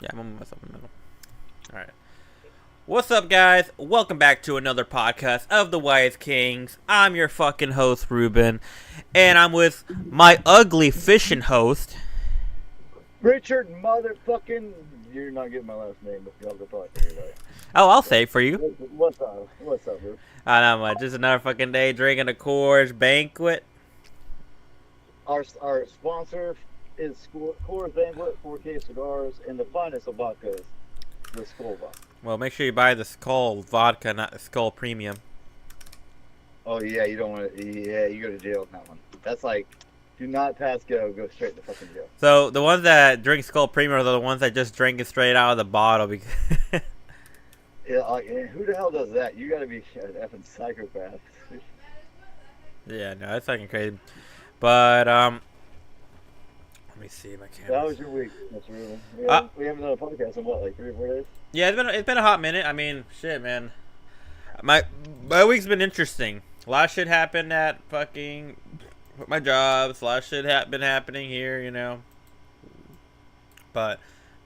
Yeah, I'm almost up in the middle. All right. What's up, guys? Welcome back to another podcast of the Wise Kings. I'm your fucking host, Ruben, and I'm with my ugly fishing host. Richard motherfucking. You're not getting my last name, but you'll have to probably figure it out. Oh, I'll say it for you. What's up? What's up, bro? Not much. Just another fucking day drinking a Coors Banquet. Our sponsor is Coors Banquet, 4K cigars, and the finest of vodkas, the Skull Vodka. Well, make sure you buy the Skull vodka, not the Skull Premium. Oh yeah, you don't want to. Yeah, you go to jail on that one. That's like, do not pass go. Go straight to fucking jail. So the ones that drink Skull Premium are the ones that just drink it straight out of the bottle. Because Yeah, who the hell does that? You gotta be an effing psychopath. yeah, no, that's fucking crazy. But let me see my camera. How was your week, Mr. Ruben? We haven't done a podcast in what, like 3 or 4 days? Yeah, it's been a hot minute. I mean, shit, man. My week's been interesting. A lot of shit happened at fucking my jobs. A lot of shit been happening here, you know. But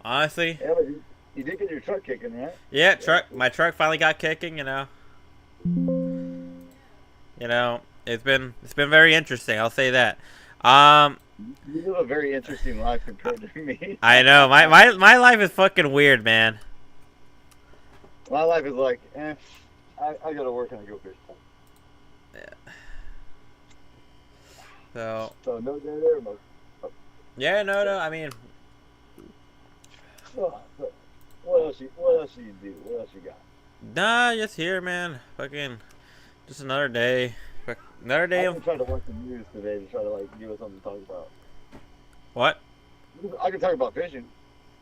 honestly, Yeah, but you did get your truck kicking, right? yeah, my truck finally got kicking. It's been very interesting. I'll say that. You live a very interesting life compared to me. I know my life is fucking weird, man. My life is like, I go to work and I go fish. So So no day there, no. yeah, no. I mean, So, what else do you do? What else you got? nah, just here, man. Fucking, just another day. Another day I of can try to watch the news today to try to like give us something to talk about. what? I can talk about fishing.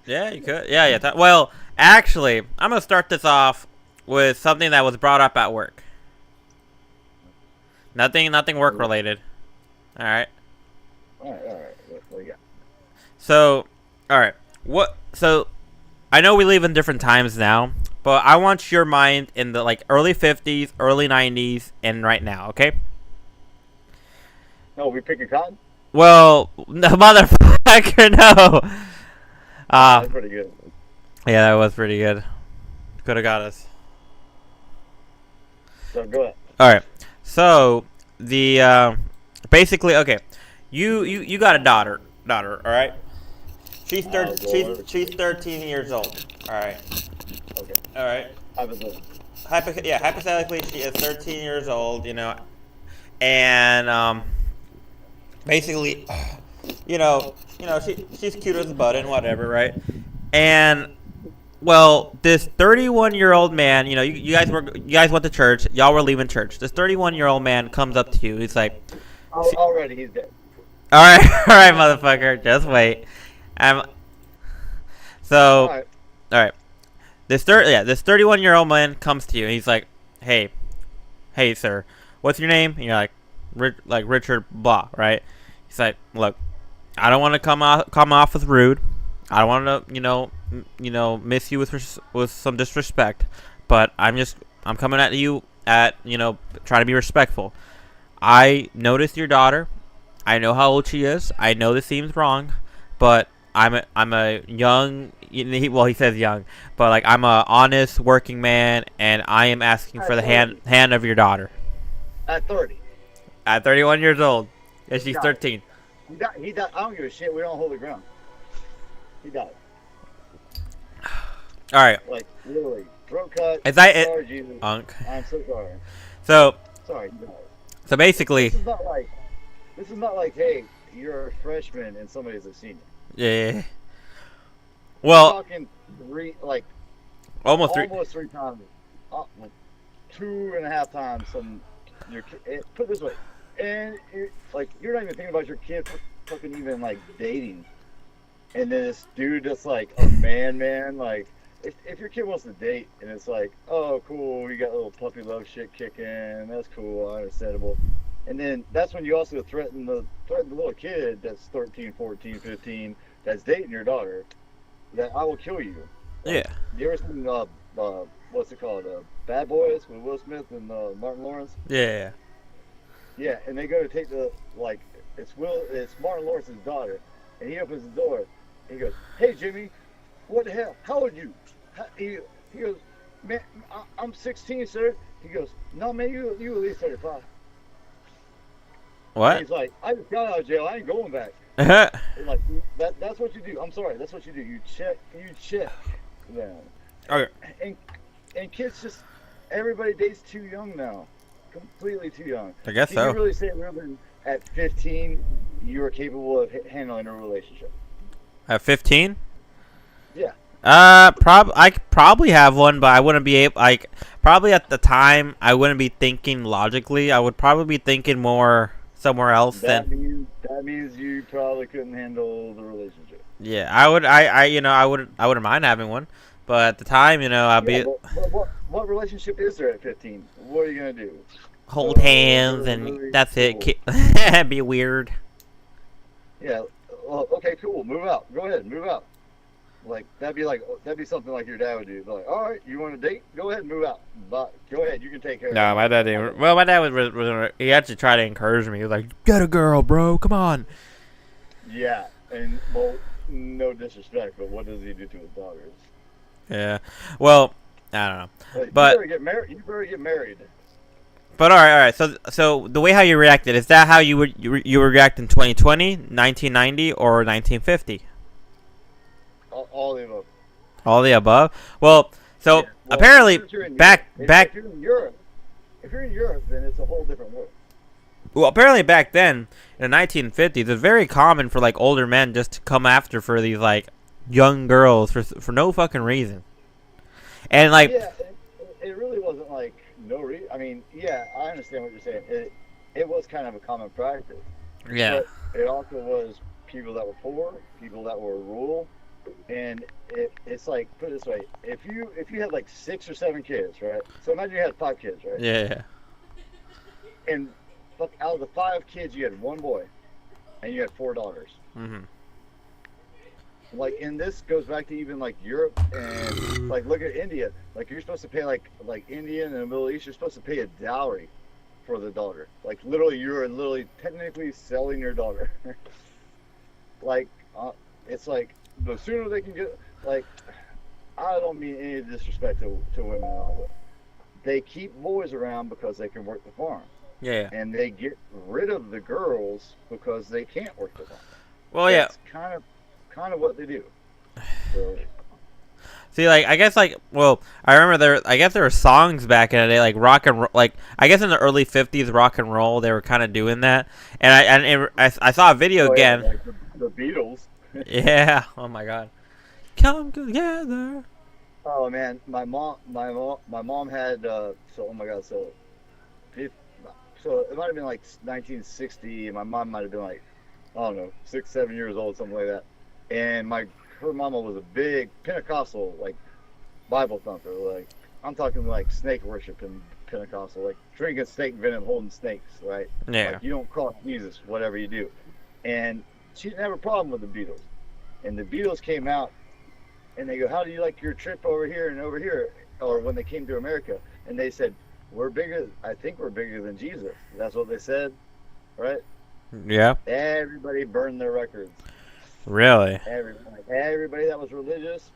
Yeah, you could. Yeah. Well, actually, I'm gonna start this off with something that was brought up at work. Nothing work related. All right. All right. What do you got? So, all right. So, I know we live in different times now, but I want your mind in the like early 50s, early 90s, and right now. Okay. No, we picking cotton. Well, no, motherfucker, no. That's pretty good. Yeah, that was pretty good. Could have got us. So go ahead. All right. So the basically, okay, you got a daughter, all right. She's Oh, Lord. she's 13 years old. All right. Okay. All right. Hypothetically, she is 13 years old. And basically, she's cute as a button, whatever, right? And well, this 31-year-old man, you guys went to church, y'all were leaving church. This 31-year-old man comes up to you. He's like, Already he's dead. "All right, all right, motherfucker, just wait." I'm so All right. all right. This 31-year-old man comes to you. And he's like, "Hey, sir, what's your name?" And you're like Richard blah, right? He's like, "Look, I don't want to come off as rude. I don't want to, miss you with some disrespect, but I'm coming at you trying to be respectful. I noticed your daughter. I know how old she is. I know this seems wrong, but I'm a young. He says young, but like I'm a honest working man, and I am asking for the hand of your daughter At 30. at 31 years old, and she's Got it. 13. He died. I don't give a shit. We don't hold the ground. He died. All right, Like, literally. Throat cut. Is that it? Sorry, Jesus. Unk. I'm so sorry. So Sorry, he died. basically, This is not like, hey, you're a freshman and somebody's a senior. yeah. We're Well, talking almost three. almost 3 times. 2.5 times put it this way. And you're not even thinking about your kid fucking even like dating. And then this dude that's like a man, like if your kid wants to date and it's like, oh cool, you got a little puppy love shit kicking, that's cool, understandable. And then that's when you also threaten the little kid that's 13, 14, 15 that's dating your daughter that I will kill you. Yeah. You ever seen what's it called? Bad Boys with Will Smith and Martin Lawrence? Yeah. Yeah, and they go to take it's Martin Lawrence's daughter, and he opens the door, and he goes, "Hey Jimmy, what the hell? How old are you? He goes, man, I'm 16, sir. He goes, no, man, you at least 35. What? He's like, I just got out of jail. I ain't going back. Like that's what you do. I'm sorry, that's what you do. You check them. Okay. And kids just everybody dates too young now, completely too young. I guess Can so. you really say, Ruben, at 15 you were capable of handling a relationship? At 15? Yeah. I could probably have one, but I wouldn't be able. Like, probably at the time, I wouldn't be thinking logically. I would probably be thinking more somewhere else That than. means you probably couldn't handle the relationship. Yeah, I would. I wouldn't mind having one, but at the time, I'd Yeah, be but what relationship is there at 15? What are you gonna do? hold hands and really that's it. cool. Be weird. Yeah. Well, okay, cool. Move out. Go ahead, move out. Like that'd be something like your dad would do. Like, all right, you want to date? Go ahead and move out. But go ahead, you can take care of No, it. my dad didn't. Well, my dad was he actually tried to encourage me. He was like, "Get a girl, bro. Come on." Yeah, and well, no disrespect, but what does he do to his daughters? Yeah. Well, I don't know. Like, But- you better get married. You better get married. But all right. So the way how you reacted, is that how you would react in 2020, 1990, or 1950? All the above. All the above. Well, so Yeah, well, apparently if you're in back. If you're in Europe, then it's a whole different world. Well, apparently back then in the 1950s, it's very common for like older men just to come after for these like young girls for no fucking reason. And like, Yeah, it really wasn't like no reason. I mean, yeah, I understand what you're saying. It was kind of a common practice. yeah, But it also was people that were poor, people that were rural, and it's like, put it this way: if you had like 6 or 7 kids, right? So imagine you had 5 kids, right? yeah, And fuck, out of the 5 kids, you had 1 boy, and you had 4 daughters. mm-hmm. Like, and this goes back to even like Europe and like look at India. Like you're supposed to pay like India and the Middle East, you're supposed to pay a dowry for the daughter. Like literally, you're literally technically selling your daughter. Like it's like the sooner they can get, like, I don't mean any disrespect to women and all, but they keep boys around because they can work the farm, yeah. and they get rid of the girls because they can't work the farm. Well, yeah. That's kind of what they do. So, See, like, I guess, like, well, I remember I guess there were songs back in the day, like rock and roll, like, I guess in the early 50s, rock and roll, they were kind of doing that. And I saw a video oh, yeah, again. like the Beatles. Yeah. Oh my God. Come together. Oh man, my mom had so oh my God, so it might have been like 1960, and my mom might have been like, I don't know, 6, 7 years old, something like that. And her mama was a big Pentecostal, like Bible thumper. Like I'm talking like snake worship and Pentecostal, like drinking snake venom, holding snakes, right? Yeah. Like you don't cross Jesus, whatever you do. And she didn't have a problem with the Beatles. And the Beatles came out, and they go, "How do you like your trip over here and over here?" Or when they came to America, and they said, "We're bigger. I think we're bigger than Jesus." That's what they said, right? Yeah. Everybody burned their records. Really? Everybody that was religious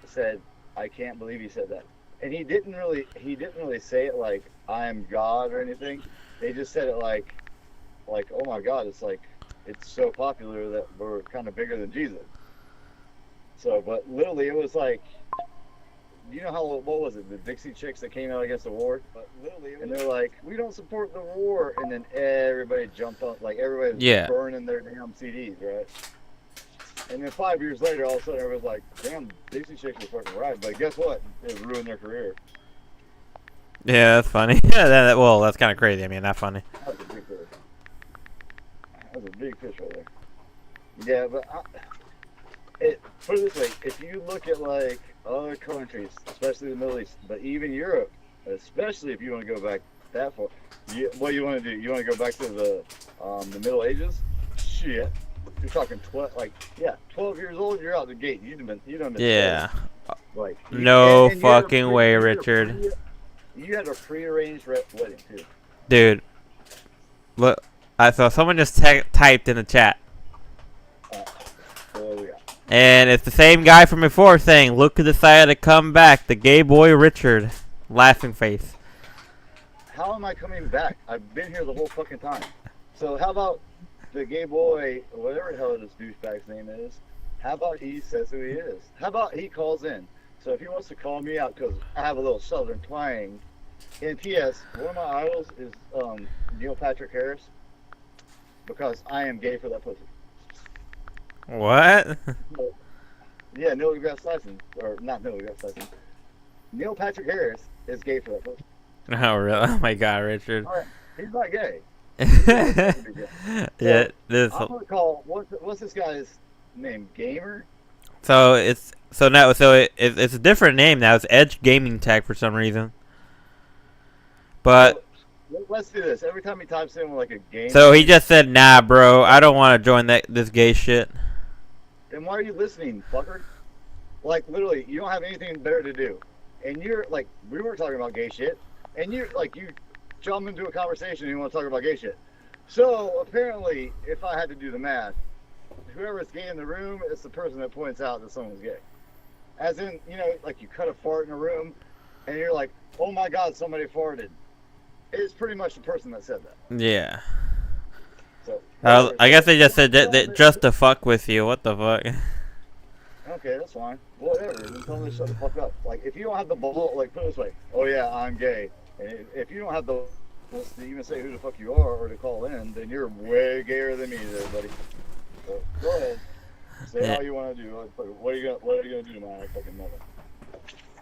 said, "I can't believe he said that." And he didn't really say it like I am God or anything. They just said it like, oh my God, it's like it's so popular that we're kind of bigger than Jesus. So, but literally, it was like, you know how, what was it, the Dixie Chicks that came out against the war? But literally, and they're like, we don't support the war, and then everybody jumped up, like everybody was burning their damn CDs, right? And then 5 years later, all of a sudden, everybody's like, damn, Dixie Chicks were fucking right. But guess what? It ruined their career. Yeah, that's funny. Yeah, well, that's kind of crazy. I mean, not funny. That was a big fish. That was a big fish right there. Yeah, but put it this way: if you look at like other countries, especially the Middle East, but even Europe, especially if you want to go back that far, what do you want to do? You want to go back to the Middle Ages? Shit, you're talking 12 years old. You're out the gate. You done been Yeah. like No and fucking way, Richard. You had a prearranged wedding too. Dude. Look. So someone just typed in the chat. So what do we got? And it's the same guy from before saying, "Look who decided to come back, the gay boy Richard." Laughing face. How am I coming back? I've been here the whole fucking time. So how about the gay boy, whatever the hell this douchebag's name is, how about he says who he is? How about he calls in? So if he wants to call me out because I have a little southern twang. And P.S., one of my idols is Neil Patrick Harris because I am gay for that pussy. What? Yeah, Neil deGrasse Tyson, or not Neil deGrasse Tyson. Neil Patrick Harris is gay for that pussy. Oh really? Oh my God, Richard. All right, he's not gay. Yeah, this. I'm gonna call what's this guy's name? Gamer. So it's it's a different name now. It's Edge Gaming Tech for some reason. But Let's do this. Every time he types in like a game. so he just said, "Nah, bro, I don't want to join this gay shit." Then why are you listening, fucker? Like literally, you don't have anything better to do, and you're like, we were talking about gay shit, and you jump into a conversation and you want to talk about gay shit. So apparently, if I had to do the math, whoever's gay in the room is the person that points out that someone's gay. As in, like you cut a fart in a room, and you're like, "Oh my God, somebody farted." It's pretty much the person that said that. Yeah. So I guess they just said that just to fuck with you. What the fuck? Okay, that's fine. Whatever. Then tell them to shut the fuck up. Like, if you don't have the ball, like, put it this way. Oh, yeah, I'm gay. And if you don't have the balls to even say who the fuck you are or to call in, then you're way gayer than me there, buddy. So, go ahead. Say Yeah. how you want to do. What are you gonna do to my fucking mother?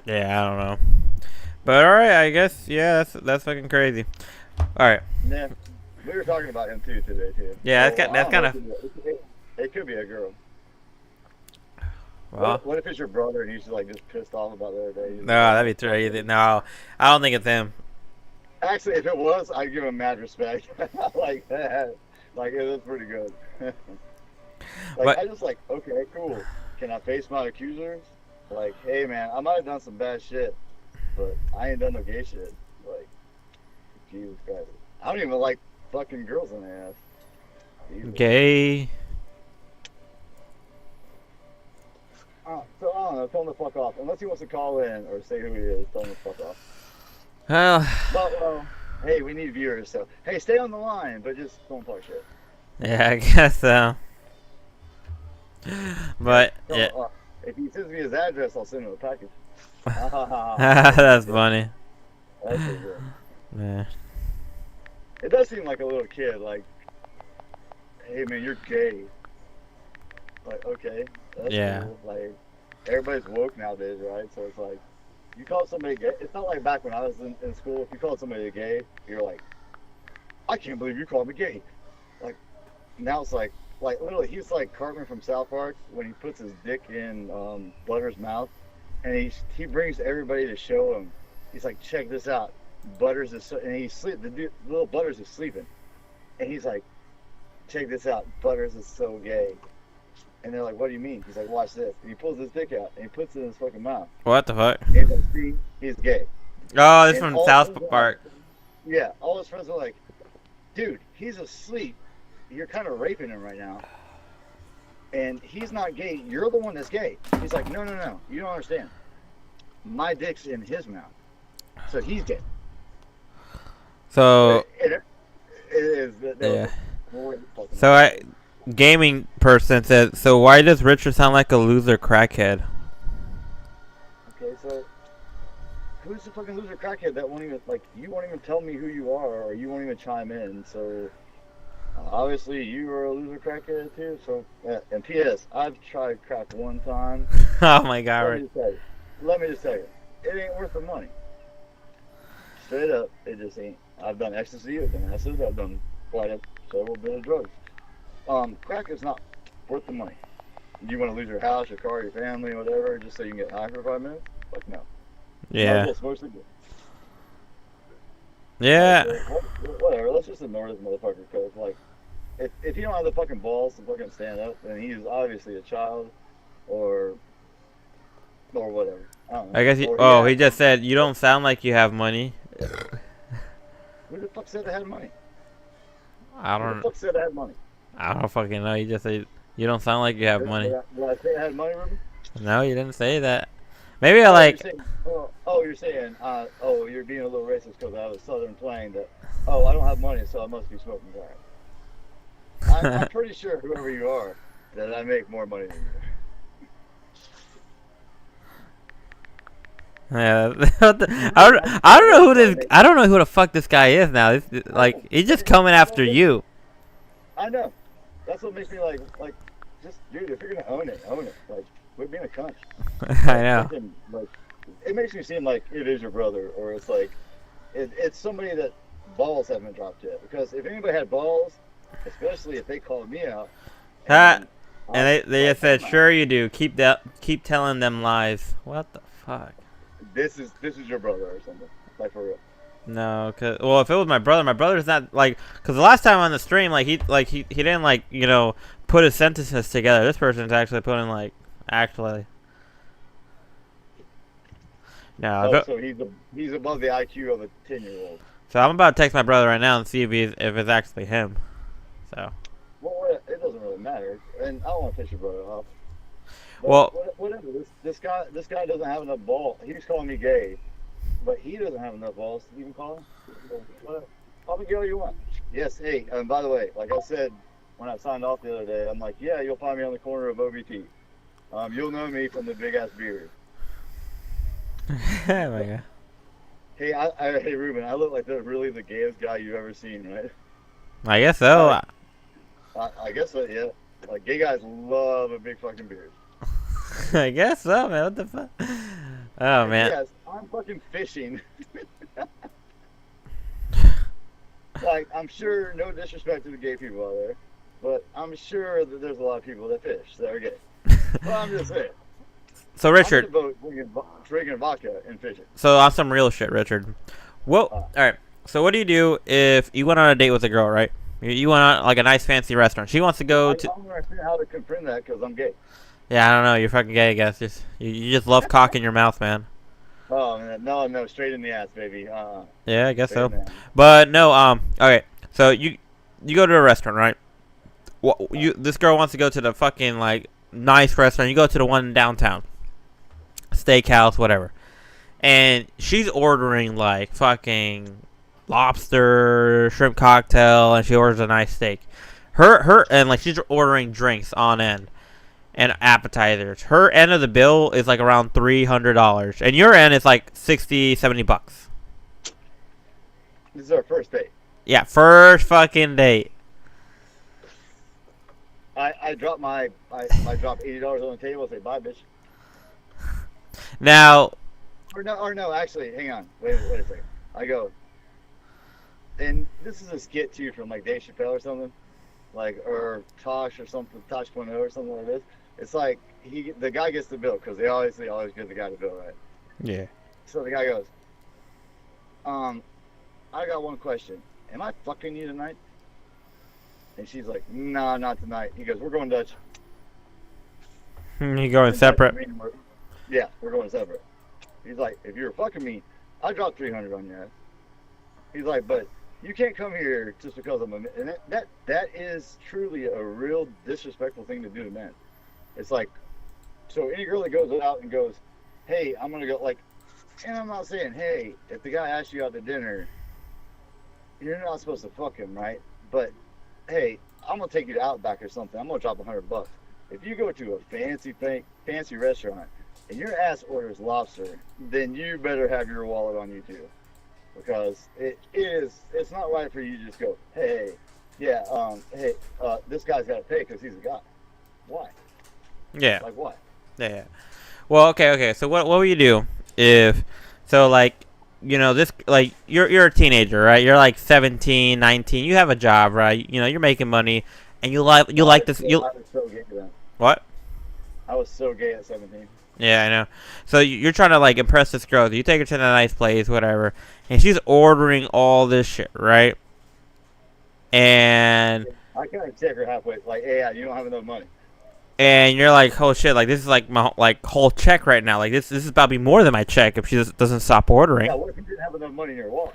Yeah, I don't know. But alright, I guess, yeah, that's fucking crazy. Alright. Nah, we were talking about him, too, today, too. Yeah, So, that's kind of... It could be a girl. Well, What if it's your brother and he's like just pissed off about the other day? no, that'd be crazy. No, I don't think it's him. Actually, if it was, I'd give him mad respect. Like that. Like, it was pretty good. But- I just like, okay, cool. Can I face my accusers? Like, hey, man, I might have done some bad shit, but I ain't done no gay shit. Like, Jesus Christ. I don't even like fucking girls in the ass. Jesus. Gay. So, I don't know. Tell him to fuck off. Unless he wants to call in or say who he is, tell him to fuck off. Well, But, well, hey, we need viewers, so, hey, stay on the line, but just don't talk shit. yeah, I guess so. But, So, yeah. if he sends me his address, I'll send him a package. That's funny. That's so good. Yeah. It does seem like a little kid, like, hey man, you're gay. Like, okay, that's Yeah. cool. Like, everybody's woke nowadays, right? So it's like, you call somebody gay. It's not like back when I was in school. If you called somebody gay, you're like, I can't believe you called me gay. Like, now it's like literally, he's like Cartman from South Park when he puts his dick in Butter's mouth, and he brings everybody to show him. He's like, check this out. Butters is and he's the little Butters is sleeping, and he's like, check this out. Butters is so gay. And they're like, what do you mean? He's like, watch this. And he pulls his dick out and he puts it in his fucking mouth. What the fuck? And he's like, see, he's gay. Oh, this And from all South his Park. Yeah, all his friends are like, dude, he's asleep. You're kind of raping him right now. And he's not gay. You're the one that's gay. He's like, no. You don't understand. My dick's in his mouth. So he's gay. So, It is. yeah. So gaming person said, so why does Richard sound like a loser crackhead? Okay, so who's the fucking loser crackhead that won't even, like, you won't even tell me who you are, or you won't even chime in, so obviously you are a loser crackhead too, so, and P.S., I've tried crack one time. Oh my god. Let me just tell you, it ain't worth the money. Straight up, it just ain't. I've done ecstasy, I've done acid, I've done quite several bit of drugs. Crack is not worth the money. You want to lose your house, your car, your family, whatever, just so you can get high for 5 minutes? Like, no. Yeah. It's mostly good. Yeah. Whatever, let's just ignore this motherfucker, because, like, if you don't have the fucking balls to fucking stand up, then he's obviously a child, or whatever. I don't know. I guess he just said, you don't sound like you have money. Who the fuck said I had money? I Who the don't fuck said I had money? fucking know. He just said, You don't sound like you have Did, money. did I say I had money, Ruben? No, you didn't say that. Maybe I Oh, like. you're saying, oh, you're being a little racist because I was Southern twang that, oh, I don't have money, so I must be smoking crack. I'm pretty sure, whoever you are, that I make more money than you. Yeah, I don't know who this. I don't know who the fuck this guy is now. Like, he's just coming after you. I know. That's what makes me like, just, dude, if you're gonna own it, own it. Like, quit being a cunt. I know. Like, it makes me seem like it is your brother, or it's like, it's somebody that balls haven't dropped yet. Because if anybody had balls, especially if they called me out, And they just said, sure you do. Keep telling them lies. What the fuck? This is your brother or something, like for real. No, well, if it was my brother's not like, cause the last time on the stream, he didn't like, put his sentences together. This person's actually putting like, actually. No. Oh, so he's above the IQ of a 10-year-old. So I'm about to text my brother right now and see if it's actually him. So. Well, it doesn't really matter, and I don't want to piss your brother off. But Well, whatever. This guy doesn't have enough balls. He's calling me gay, but he doesn't have enough balls to even call him. Whatever. Call me gay all you want. Yes. Hey, and by the way, like I said when I signed off the other day, I'm like, yeah, you'll find me on the corner of OBT. You'll know me from the big ass beard. oh my god. Hey, hey Ruben, I look like really the gayest guy you've ever seen, right? I guess so. I guess so. Yeah. Like gay guys love a big fucking beard. I guess so, man. What the fuck? Oh man. Yes, I'm fucking fishing. Like, I'm sure, no disrespect to the gay people out there, but I'm sure that there's a lot of people that fish that are gay. Well, I'm just saying. So Richard, I'm gonna vote drinking vodka and fishing. so on some real shit, Richard. Well, all right. So what do you do if you went on a date with a girl, right? You went on like a nice fancy restaurant. She wants to go to. I don't understand how to confirm that because I'm gay. Yeah, I don't know. You're fucking gay, I guess. You just love cock in your mouth, man. Oh man, no, straight in the ass, baby. Yeah, I guess Straight in so. the ass. But no, okay. So you go to a restaurant, right? This girl wants to go to the fucking like nice restaurant. You go to the one downtown, steakhouse, whatever, and she's ordering like fucking lobster, shrimp cocktail, and she orders a nice steak. And like she's ordering drinks on end and appetizers. Her end of the bill is like around $300, and your end is like $60-$70. This is our first date. Yeah, first fucking date. I drop I drop $80 on the table and say bye, bitch. Now, Or no, actually, hang on. Wait a second. I go, and this is a skit too from like Dave Chappelle or something, like or Tosh or something, Tosh.0 or something like this. It's like the guy gets the bill because they always give the guy the bill, right? yeah. So the guy goes, I got one question. Am I fucking you tonight? And she's like, nah, not tonight. He goes, we're going Dutch. You going And separate? Dutch, yeah, we're going separate. He's like, if you were fucking me, I'd drop 300 on your ass. He's like, but you can't come here just because I'm a man. And that is truly a real disrespectful thing to do to men. It's like, so any girl that goes out and goes, hey, I'm going to go, like, and I'm not saying, hey, if the guy asks you out to dinner, you're not supposed to fuck him, right? But, hey, I'm going to take you to Outback or something. I'm going to drop $100. If you go to a fancy restaurant and your ass orders lobster, then you better have your wallet on you too. Because it's not right for you to just go, hey, yeah, this guy's got to pay because he's a guy. Why? Yeah. Like what? Yeah. Well, okay. So what will you do if, so like, this, like, you're a teenager, right? You're like 17, 19. You have a job, right? You're making money, and you like this. I was so gay then. What? I was so gay at 17. Yeah, I know. So you're trying to like impress this girl. You take her to the nice place, whatever, and she's ordering all this shit, right? And I kind of check her halfway, like, hey, you don't have enough money. And you're like, oh shit, like this is like my like whole check right now. Like this is about to be more than my check if she doesn't stop ordering. Yeah, what if you didn't have enough money in your wallet?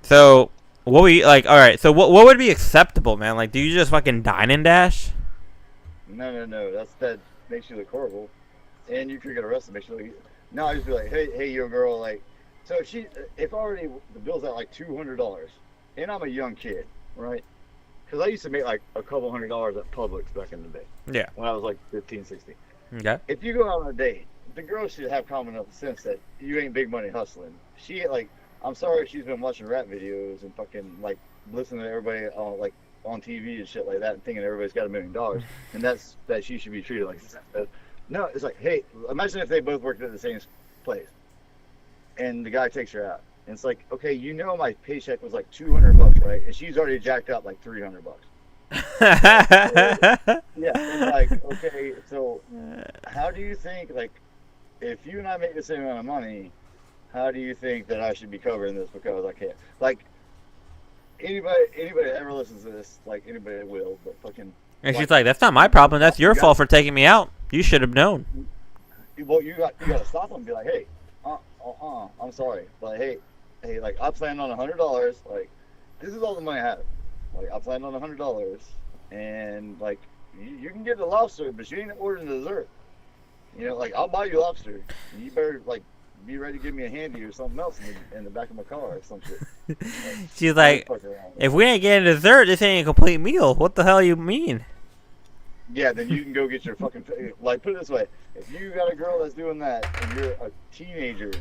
So What we like? All right. So what would be acceptable, man? Like, do you just fucking dine and dash? No. That makes you look horrible, and you could get arrested. Makes you look. No, I just be like, hey, yo, girl, like, so if already the bill's at like $200, and I'm a young kid, right? Because I used to make like a couple $100s at Publix back in the day. Yeah. When I was like 15, 16. Okay. If you go out on a date, the girl should have common enough sense that you ain't big money hustling. She ain't like, I'm sorry, she's been watching rap videos and fucking like listening to everybody on TV and shit like that, and thinking everybody's got $1 million, and that she should be treated like that. No, it's like, hey, imagine if they both worked at the same place, and the guy takes her out, and it's like, okay, you know, my paycheck was like $200, right? And she's already jacked up like $300. Yeah, it's like, okay, so how do you think, like, if you and I make the same amount of money, how do you think that I should be covering this because I can't? Like, anybody that ever listens to this, like, anybody will, but fucking. And she's like, that's not my problem. That's your fault for taking me out. You should have known. Well, you got to stop them and be like, hey, I'm sorry, but hey, like, I planned on $100. Like, this is all the money I have. Like, I planned on $100, and like, you can get the lobster, but you ain't ordering the dessert. You know, like, I'll buy you lobster. You better like be ready to give me a handy or something else in the back of my car or some shit. Like, she's like, if we ain't getting dessert, this ain't a complete meal. What the hell you mean? Yeah, then you can go get your fucking, like, put it this way. If you got a girl that's doing that and you're a teenager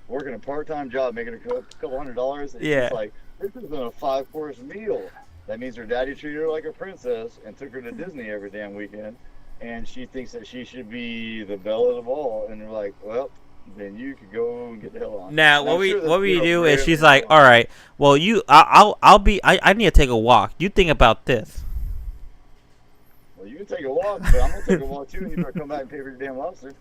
working a part-time job making a couple $100, and yeah, it's like, this isn't a 5-course meal. That means her daddy treated her like a princess and took her to Disney every damn weekend, and she thinks that she should be the belle of the ball, and you're like, well, then you could go and get the hell on. Now, what we do is she's like, all right, well, I need to take a walk. You think about this. Well, you can take a walk, but I'm gonna take a walk too, and you better come back and pay for your damn lobster.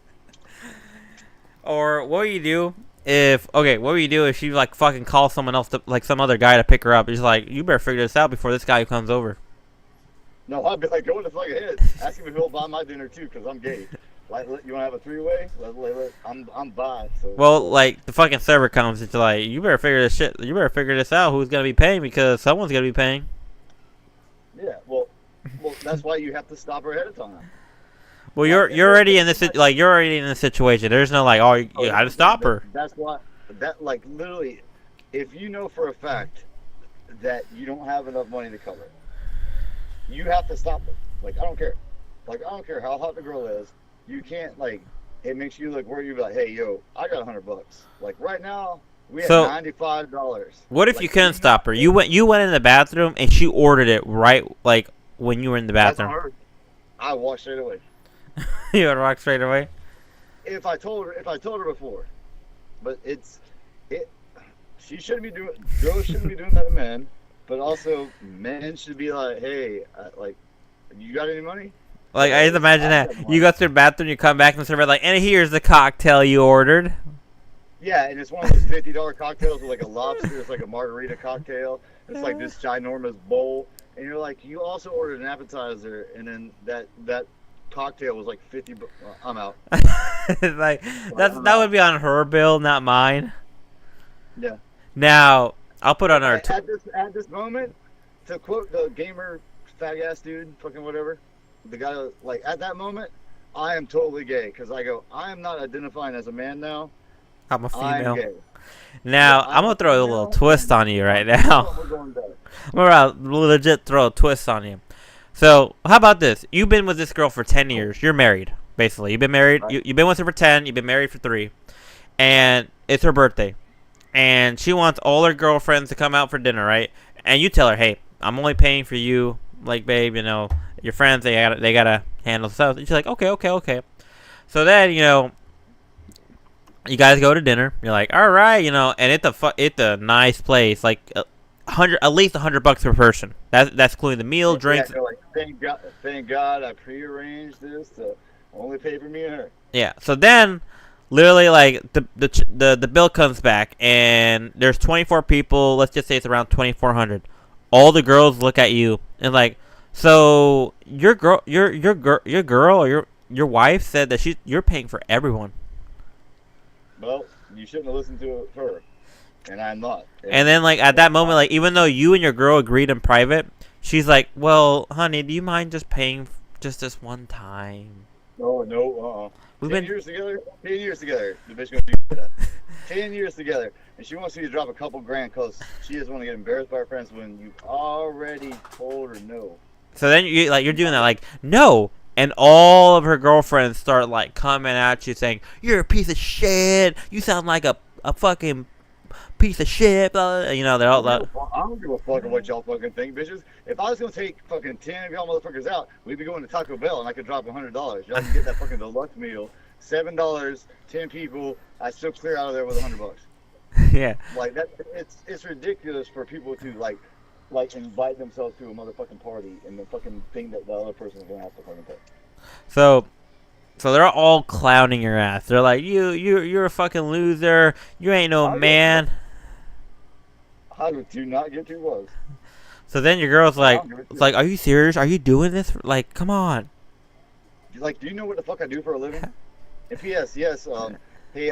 Or what you do if she like fucking calls someone else, like some other guy to pick her up? She's like, you better figure this out before this guy comes over. No, I'd be like, go in the fucking head. Ask him if he'll buy my dinner too, because I'm gay. Like, you want to have a 3-way? I'm bi. So. Well, like, the fucking server comes, it's like, you better figure this out, who's gonna be paying, because someone's gonna be paying. Yeah, well, that's why you have to stop her ahead of time. Well, you're already in this, like, you're already in this situation. There's no, like, you gotta stop her. That's why, like, literally, if you know for a fact that you don't have enough money to cover it, you have to stop her. Like, I don't care. Like, I don't care how hot the girl is. You can't, like, it makes you look where you're like, hey, yo, I got $100. Like, right now, we have $95. What if like, you couldn't stop her? You went in the bathroom and she ordered it right, like, when you were in the bathroom. I walked straight away. You would walk straight away? If I told her before. But she shouldn't be doing, girls shouldn't be doing that to men, but also men should be like, hey, like, you got any money? Like, I just imagine that. You go through the bathroom, you come back, and the server like, and here's the cocktail you ordered. Yeah, and it's one of those $50 cocktails with like a lobster. It's like a margarita cocktail. It's like this ginormous bowl. And you're like, you also ordered an appetizer, and then that cocktail was like 50. I'm out. Like, that would be on her bill, not mine. Yeah. Now, I'll put on our... At this moment, to quote the gamer fag ass dude, fucking whatever, the guy, like, at that moment, I am totally gay, because I go, I am not identifying as a man now. I'm a female. I'm gay. Now, I'm going to throw a little twist on you right now. I'm going to legit throw a twist on you. So, how about this? You've been with this girl for 10 years. You're married, basically. You've been married. Right. You've been with her for 10. You've been married for 3. And it's her birthday. And she wants all her girlfriends to come out for dinner, right? And you tell her, hey, I'm only paying for you. Like, babe, you know, your friends, they gotta handle stuff. And she's like, okay. So then, you know, you guys go to dinner. You're like, all right, you know, and it's a nice place, like at least $100 per person. That's including the meal, drinks. Yeah, like, thank God, I prearranged this to only pay for me and her. Yeah. So then, literally, like the bill comes back, and there's 24 people. Let's just say it's around 2,400. All the girls look at you and like, so your girl, or your wife said that you're paying for everyone. Well, you shouldn't have listened to her. and I'm not. And then, like, at that moment, like, even though you and your girl agreed in private, she's like, well, honey, do you mind just paying just this one time? No. We've 10 been... years together. 10 years together. The bitch gonna do that. 10 years together, and she wants you to drop a couple grand because she doesn't want to get embarrassed by her friends when you already told her no. So then you're doing that, like, no. And all of her girlfriends start, like, coming at you saying, you're a piece of shit. You sound like a fucking piece of shit. Blah, blah. You know, they're all... I don't give a fuck what y'all fucking think, bitches. If I was gonna take fucking 10 of y'all motherfuckers out, we'd be going to Taco Bell and I could drop $100. Y'all can get that fucking deluxe meal, $7, 10 people. I still clear out of there with $100. Yeah. Like that, it's ridiculous for people to like invite themselves to a motherfucking party and the fucking thing that the other person's gonna have to fucking pay. So they're all clowning your ass. They're like, you're a fucking loser. You ain't no man. How did you not get 2 bucks? So then your girl's like, are you serious? Are you doing this? Like, come on. Like, do you know what the fuck I do for a living? And P.S. Yes, hey,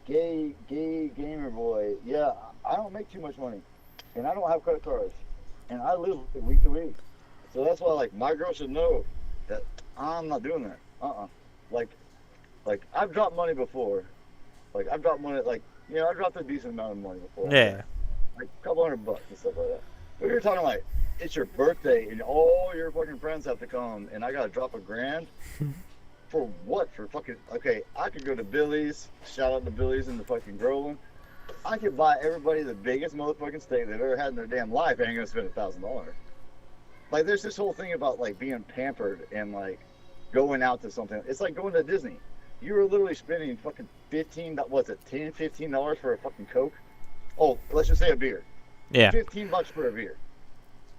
gay gamer boy. Yeah, I don't make too much money, and I don't have credit cards, and I live week to week. So that's why, like, my girl should know that I'm not doing that. Like I've dropped money before. Like I've dropped money, like, you know, I dropped a decent amount of money before. Yeah. Like a couple $100 and stuff like that. But you're talking like it's your birthday and all your fucking friends have to come, and I gotta drop $1,000 for what? For fucking okay? I could go to Billy's. Shout out to Billy's in the fucking Groveland. I could buy everybody the biggest motherfucking steak they've ever had in their damn life. I ain't gonna spend $1,000. Like there's this whole thing about like being pampered and like going out to something. It's like going to Disney. You were literally spending fucking $15 for a fucking Coke. Oh, let's just say a beer. Yeah. $15 for a beer,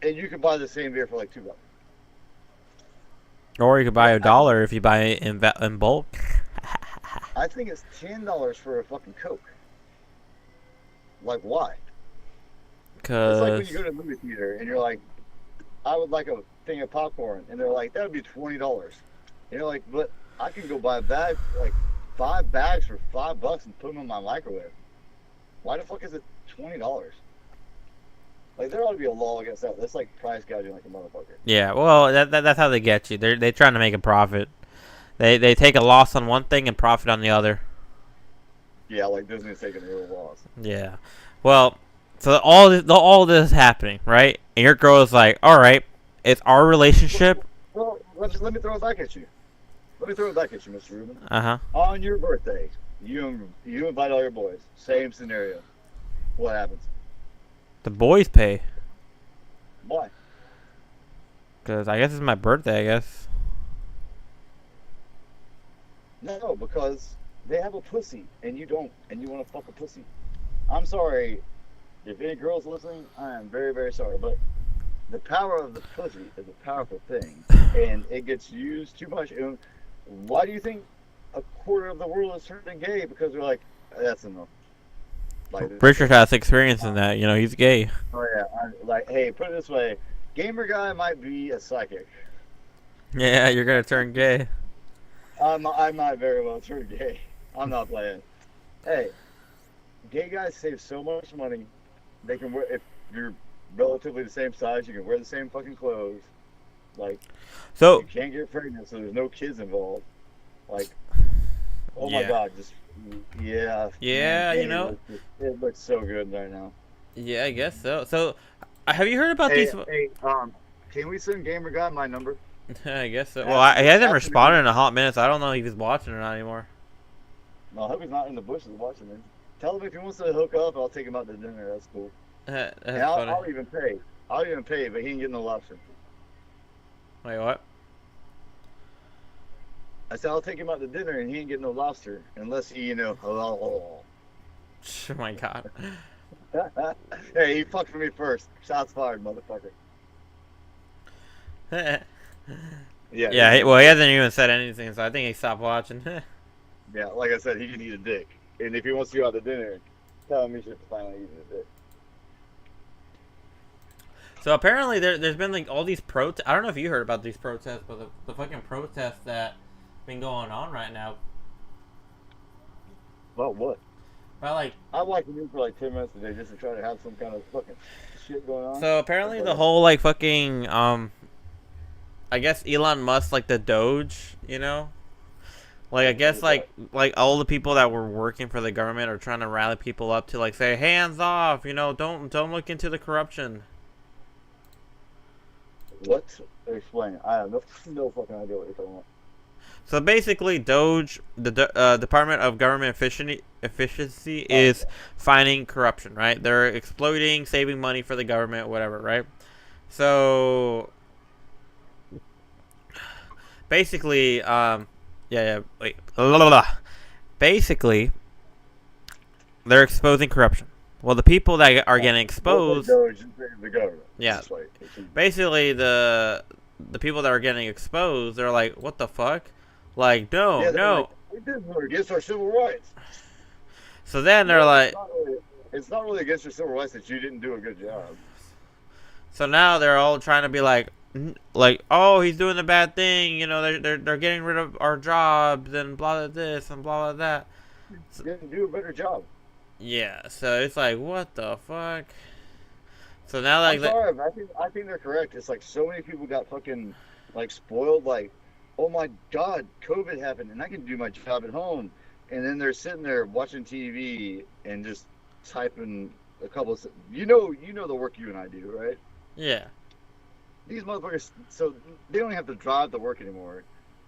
and you could buy the same beer for like $2. Or you could buy $1 if you buy it in bulk. I think it's $10 for a fucking Coke. Like why? It's like when you go to a movie theater and you're like, I would like a thing of popcorn, and they're like, that would be $20. You know, like, but I can go buy a bag, like 5 bags for $5 and put them in my microwave. Why the fuck is it $20? Like, there ought to be a law against that. That's like price gouging like a motherfucker. Yeah, well, that's how they get you. They're trying to make a profit. They take a loss on one thing and profit on the other. Yeah, like Disney's taking a real loss. Yeah. Well, so all this is happening, right? And your girl is like, all right, it's our relationship. Well, let me throw it back at you. Let me throw it back at you, Mr. Rubin. Uh-huh. On your birthday, you invite all your boys. Same scenario. What happens? The boys pay. Why? Because I guess it's my birthday, I guess. No, because they have a pussy, and you don't, and you want to fuck a pussy. I'm sorry. If any girls listening, I am very, very sorry, but the power of the pussy is a powerful thing, and it gets used too much. And why do you think a quarter of the world is turning gay? Because they're like, that's enough. Like, Richard has experience in that. You know, he's gay. Oh yeah, like, hey, put it this way: gamer guy might be a psychic. Yeah, you're gonna turn gay. I might very well turn gay. I'm not playing. Hey, gay guys save so much money. They can wear, if you're relatively the same size, you can wear the same fucking clothes. Like, So you can't get pregnant, so there's no kids involved. Like, oh my Yeah. god, just yeah. Yeah, man, you know. it looks so good right now. yeah, I guess so. So have you heard about Hey, these? hey, can we send Gamer Guy my number? I guess so. Ask Well, he hasn't him- responded in a hot minute, so I don't know if he's watching or not anymore. No, I hope he's not in the bushes watching me. Tell him if he wants to hook up, I'll take him out to dinner. That's cool. That's And funny. I'll even pay. I'll even pay, but he ain't getting no lobster. Wait, what? I said I'll take him out to dinner, and he ain't getting no lobster unless he, you know. Oh my god. Hey, he fucked for me first. Shots fired, motherfucker. yeah, Yeah. well, he hasn't even said anything, so I think he stopped watching. Yeah, like I said, he can eat a dick. And if he wants to go out to dinner, tell him he should finally eat a dick. So apparently there's been like all these protests. I don't know if you heard about these protests, but the fucking protests that been going on right now. Well, what? But like, I watch the news for like 10 minutes a day just to try to have some kind of fucking shit going on. so That's apparently like the whole like fucking I guess Elon Musk like the Doge, you know. Like I guess like all the people that were working for the government are trying to rally people up to like say hands off, you know, don't look into the corruption. what? Explain. I have no fucking idea what you're talking about. So basically, Doge, the Department of Government Efficiency, Oh, is fighting corruption, right? They're exploiting, saving money for the government, whatever, right? So basically, wait, blah, blah, blah. Basically, they're exposing corruption. Well, the people that are getting exposed, the government. yeah, Just like, basically the people that are getting exposed, they're like, what the fuck? Like, no, yeah, they're like, no. we did it against our civil rights. So then they're No, like, it's not really against your civil rights that you didn't do a good job. so now they're all trying to be like, oh, he's doing a bad thing. You know, they're getting rid of our jobs and blah blah this and blah blah that. You didn't do a better job. Yeah, so it's like, what the fuck? So now I'm like, sorry, but I think they're correct. It's like so many people got fucking like spoiled. Like, oh my god, COVID happened, and I can do my job at home. And then they're sitting there watching TV and just typing a couple of. You know the work you and I do, right? yeah, These motherfuckers, so they don't have to drive to work anymore.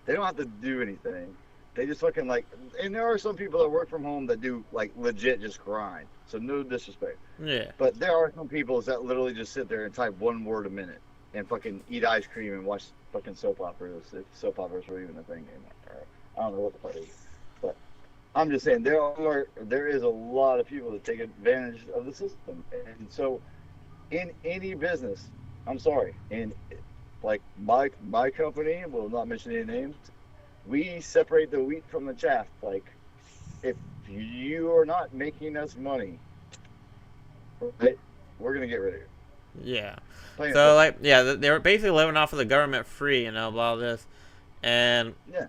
They don't have to do anything. They just fucking like, and there are some people that work from home that do like legit just grind. So no disrespect, yeah, but there are some people that literally just sit there and type one word a minute and fucking eat ice cream and watch fucking soap operas if soap operas were even a thing anymore. I don't know what the fuck it is, but I'm just saying there is a lot of people that take advantage of the system, and so in any business, I'm sorry, in like my company, will not mention any names, we separate the wheat from the chaff. Like, if you are not making us money, right, we're gonna get rid of you. yeah. Plain and So simple. like, yeah, they were basically living off of the government free, you know, blah this, and Yeah,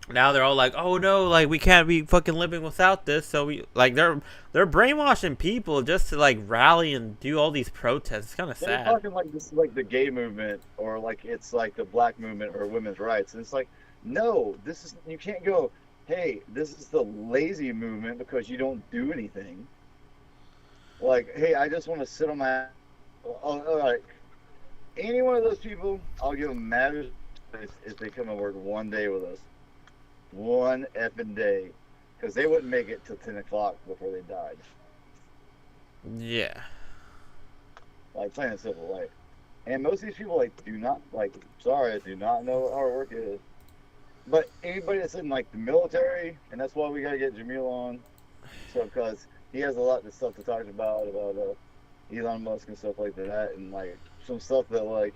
now they're all like, oh no, like we can't be fucking living without this. So we like they're brainwashing people just to like rally and do all these protests. It's kind of they're sad. talking like this is like the gay movement or like it's like the black movement or women's rights, and it's like, no, this is you can't go. Hey, this is the lazy movement because you don't do anything. Like, hey, I just want to sit on my. Oh, all right. Any one of those people, I'll give them matters if they come and work one day with us. One effing day. Because they wouldn't make it till 10 o'clock before they died. Yeah. Like, plain and simple. Like, and most of these people, like, do not, like, sorry, do not know what hard work is. But anybody that's in, like, the military, and that's why we got to get Jamil on. So, because he has a lot of stuff to talk about Elon Musk and stuff like that. And, like, some stuff that, like,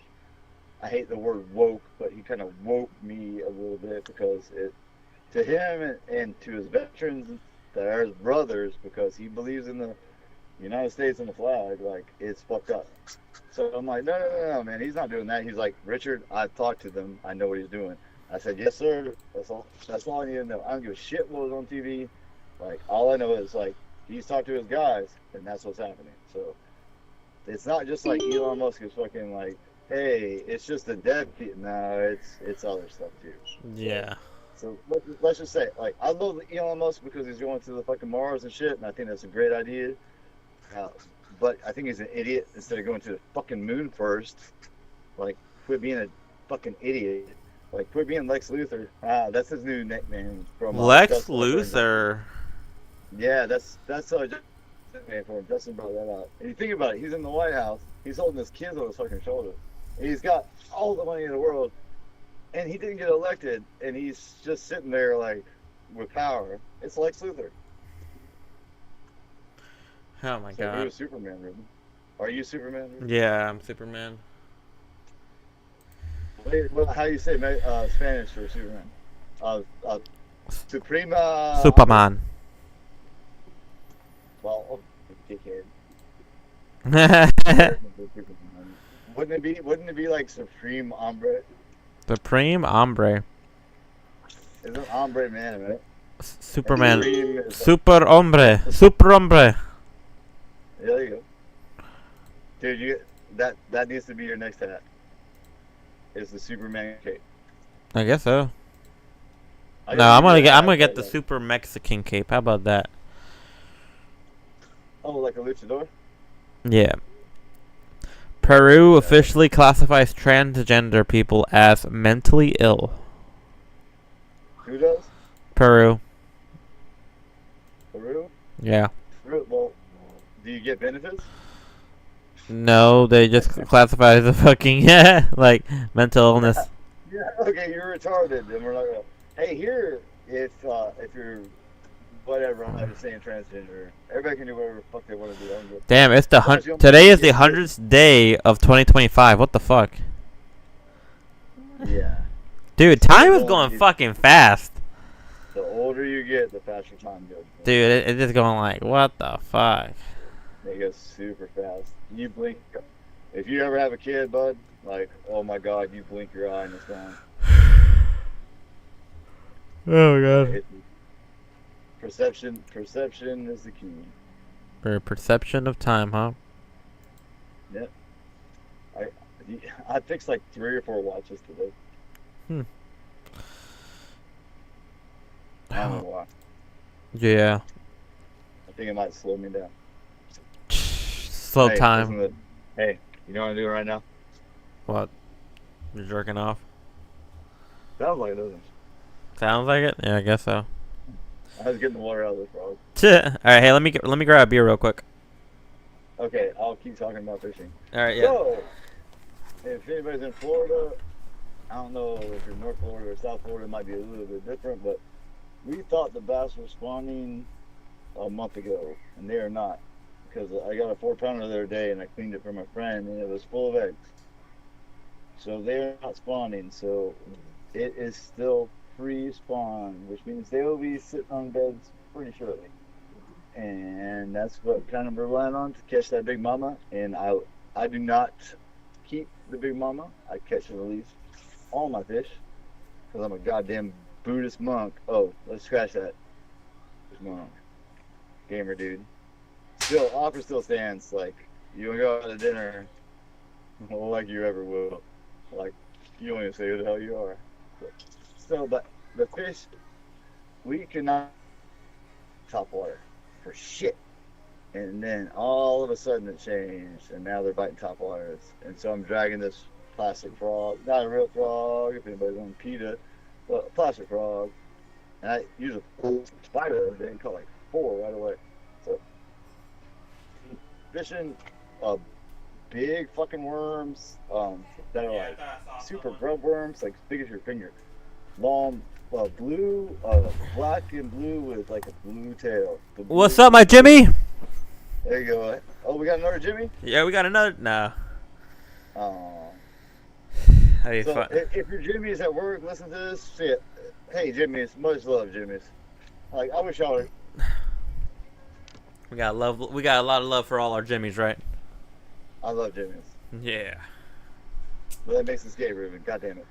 I hate the word woke, but he kind of woke me a little bit because it, to him and to his veterans that are his brothers, because he believes in the United States and the flag, like, it's fucked up. So I'm like, no, man, he's not doing that. He's like, Richard, I've talked to them. I know what he's doing. I said, yes, sir. That's all I need to know. I don't give a shit what was on TV. Like, all I know is, like, he's talked to his guys, and that's what's happening. So it's not just like Elon Musk is fucking like, hey, it's just a dead people. No, it's other stuff too. Yeah. So let's just say, like, I love Elon Musk because he's going to the fucking Mars and shit, and I think that's a great idea. But I think he's an idiot. Instead of going to the fucking moon first, like, quit being a fucking idiot. Like, quit being Lex Luthor. That's his new nickname from Lex Justin. Luthor. Yeah, that's Justin name for him. Justin brought that out. And you think about it, he's in the White House. He's holding his kids on his fucking shoulder. And he's got all the money in the world, and he didn't get elected, and he's just sitting there like with power. It's Lex Luthor. Oh my So god. he was Superman, Ruben. Are you Superman, Ruben? Yeah, I'm Superman. How do you say Spanish for Superman? Suprema. Superman. Well, oh, dickhead. Supreme Wouldn't it be like Supreme Hombre? Hombre. Isn't Hombre man, right? Superman. Dream is like, Super hombre. Super hombre. yeah, there you go. Dude, that needs to be your next hat. Is the Superman cape. I guess so. I No, I'm gotta gonna get get that, the super Mexican cape. How about that? Oh, like a luchador? Yeah. Peru officially classifies transgender people as mentally ill. Who does? Peru. Peru? Yeah. Peru? Well, do you get benefits? No, they just classify as a fucking like mental illness. Yeah. Okay, you're retarded, and we're like, hey, here, if you're whatever, I'm not just saying transgender. Everybody can do whatever the fuck they want to do. I don't give a Damn, it's the Plus, you today is the get- 100th day of 2025. What the fuck? Yeah. Dude, time is going, going dude. fucking fast. The older you get, the faster time goes. Dude, it's just going like, what the fuck? It goes super fast. You blink. If you ever have a kid, bud, like, oh my god, you blink your eye and it's gone. Oh my god. It- Perception is the key. For perception of time, huh? I fixed like 3 or 4 watches today. I don't know why. Yeah. I think it might slow me down. Slow Hey, time. listen to- Hey, you know what I'm doing right now? What? You're jerking off? Sounds like it doesn't. Sounds like it. Yeah, I guess so. I was getting the water out of this frog. All right, hey, let me grab a beer real quick. Okay, I'll keep talking about fishing. All right, yeah. So, if anybody's in Florida, I don't know if you're North Florida or South Florida, it might be a little bit different, but we thought the bass were spawning a month ago, and they are not. Because I got a 4-pounder the other day, and I cleaned it for my friend, and it was full of eggs. So they're not spawning, so it is still pre-spawn, which means they will be sitting on beds pretty shortly. And that's what kind of we're relying on to catch that big mama. And I do not keep the big mama. I catch and release all my fish because I'm a goddamn Buddhist monk. Oh, let's scratch that. Buddhist monk, gamer dude. Still, offer still stands. Like, you wanna go out to dinner, like you ever will. Like, you don't even say who the hell you are. So, but the fish, we cannot top water for shit. And then all of a sudden it changed, and now they're biting top waters. And so I'm dragging this plastic frog, not a real frog, if anybody's on PETA, but a plastic frog. And I use a spider the other day and caught like 4 right away. So, fishing big fucking worms that are like super grub worms, like big as your finger. Long, blue, black and blue with like a blue tail. The blue- What's up, my Jimmy? There you go. Oh, we got another Jimmy? Yeah, we got another. No. Oh. How you So fun? if your Jimmy's at work, listen to this shit. Hey, Jimmy's, much love, Jimmy's. Like, I wish y'all would. We got love. We got a lot of love for all our Jimmys, right? I love Jimmy's. Yeah. But that makes us gay, Ruben. God damn it.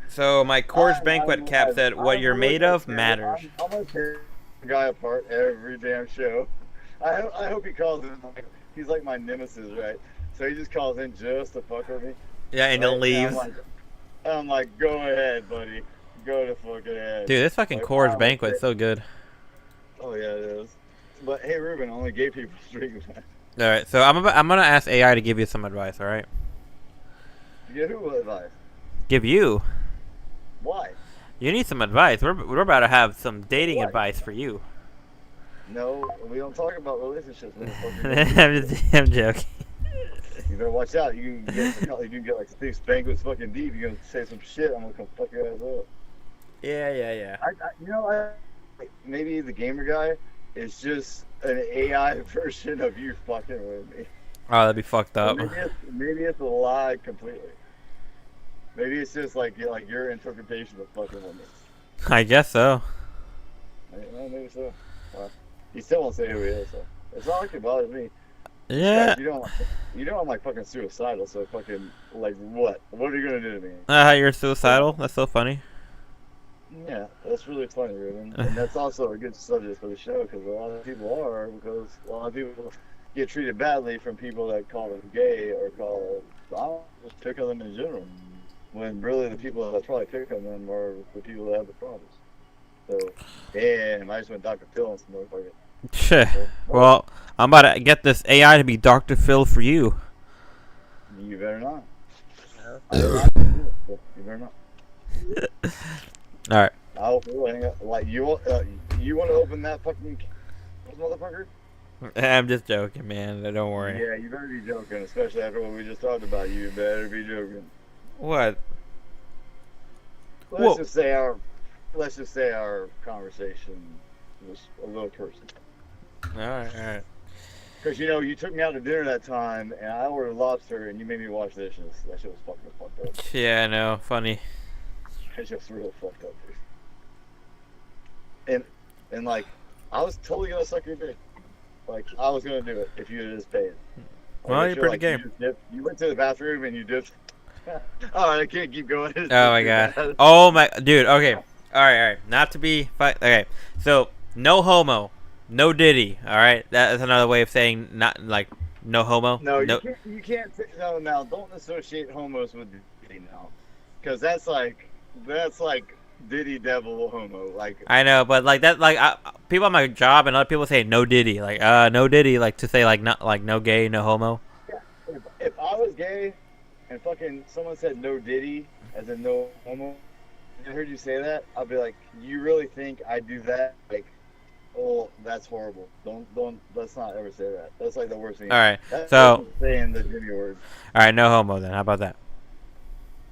So my Coors I'm- Banquet I'm- cap said, "What I'm you're really made of gonna tear- matters." I'm gonna tear the guy apart every damn show. I hope he calls in. Like, he's like my nemesis, right? So he just calls in just to fuck with me. Yeah, and Right? then leaves. I'm like, go ahead, buddy. Go to fucking ahead. Dude, this fucking Like, Coors wow, Banquet's so good. Oh yeah, it is. But hey, Ruben, only gay people drink that. All right, so I'm gonna ask AI to give you some advice. All right, Give who advice? give you. Why? You need some advice. We're about to have some dating What? advice for you. No, we don't talk about relationships. motherfucker. I'm joking. You better watch out. You can get like Steve Spanglish fucking deep. You're gonna say some shit. I'm gonna come fuck your ass up. Yeah. Maybe the gamer guy is just an AI version of you fucking with me. Oh, that'd be fucked up. Maybe it's a lie completely. Maybe it's just like your interpretation of fucking with me. I guess so. Maybe so. Well, he still won't say who he is, so it's not like it bothers me. Yeah. You know I'm like fucking suicidal, so fucking like what? What are you gonna do to me? You're suicidal. That's so funny. Yeah, that's really funny, Ruben. And that's also a good subject for the show because a lot of people are, because a lot of people get treated badly from people that call them gay or call just pick on them in general. When really the people that probably pick on them are the people that have the problems. So, damn, I just went Dr. Phil on some motherfucker. Well, I'm about to get this AI to be Dr. Phil for you. You better not. You better not. All right. I'll hang up. Like you want to open that fucking motherfucker? I'm just joking, man. Don't worry. Yeah, you better be joking, especially after what we just talked about. You better be joking. What? Let's just say our conversation was a little personal. All right. Because you took me out to dinner that time, and I ordered lobster, and you made me wash dishes. That shit was fucking fucked up. Yeah, I know. Funny. That shit was real fucked up, dude. And like, I was totally gonna suck your dick. Like, I was gonna do it if you had just paid. Well, you're pretty game. You went to the bathroom and you dipped. All right, I can't keep going. Oh my god. Oh my, dude. Okay. All right. Not to be okay. So no homo, no Diddy. All right. That is another way of saying not like no homo. No, you can't. No, now don't associate homos with Diddy now, because that's like Diddy devil homo. Like I know, but like that, like people at my job and other people say no Diddy, like no Diddy, like to say like not like no gay, no homo. Yeah. If I was gay and fucking someone said no Diddy as in no homo, and I heard you say that, I'd be like, you really think I do that? Like, oh, that's horrible. Let's not ever say that. That's like the worst thing. All right, That's so saying the Diddy word. All right, no homo then. How about that?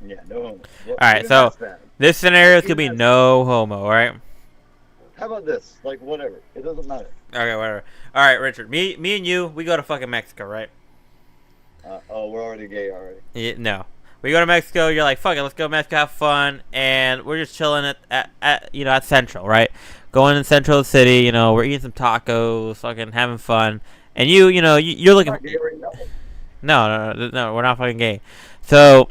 Yeah, no homo. Well, all right, so this scenario is gonna be that's no homo. All right. How about this? Like, whatever. It doesn't matter. Okay, whatever. All right, Richard. Me and you, we go to fucking Mexico, right? We're already gay already. Yeah, no. We go to Mexico. You're like, fuck it, let's go to Mexico, have fun, and we're just chilling at Central, right? Going in Central City, we're eating some tacos, fucking having fun, and you're looking. Not gay right No, now. we're not fucking gay. So.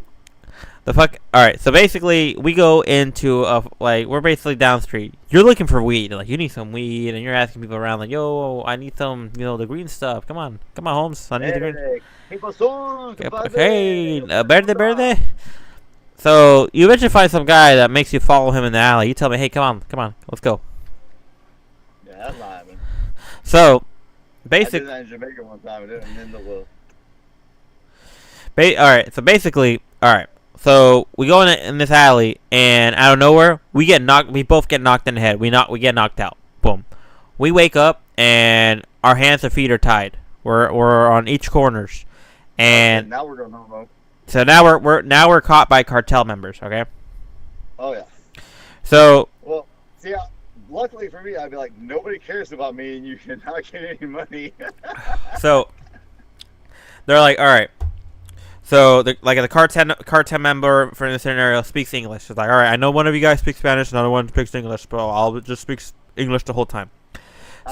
All right, so basically, we go into we're basically down the street. You're looking for weed, like you need some weed, and you're asking people around, like, yo, I need some, the green stuff. Come on, Holmes, I need the green. Hey, verde. So you eventually find some guy that makes you follow him in the alley. You tell me, hey, come on, let's go. Yeah, that's not happening. So, basically, I did that in Jamaica one time, and then the will. All right, so basically, all right. So we go in this alley, and out of nowhere, we both get knocked in the head. We get knocked out. Boom. We wake up, and our hands and feet are tied. We're on each corners, and now we're going homo. So now we're caught by cartel members. Okay. Oh yeah. So. Well, see, luckily for me, I'd be like, nobody cares about me, and you cannot get any money. So they're like, all right. So, the cartel member for the scenario speaks English. It's like, all right, I know one of you guys speaks Spanish, another one speaks English, but I'll just speak English the whole time.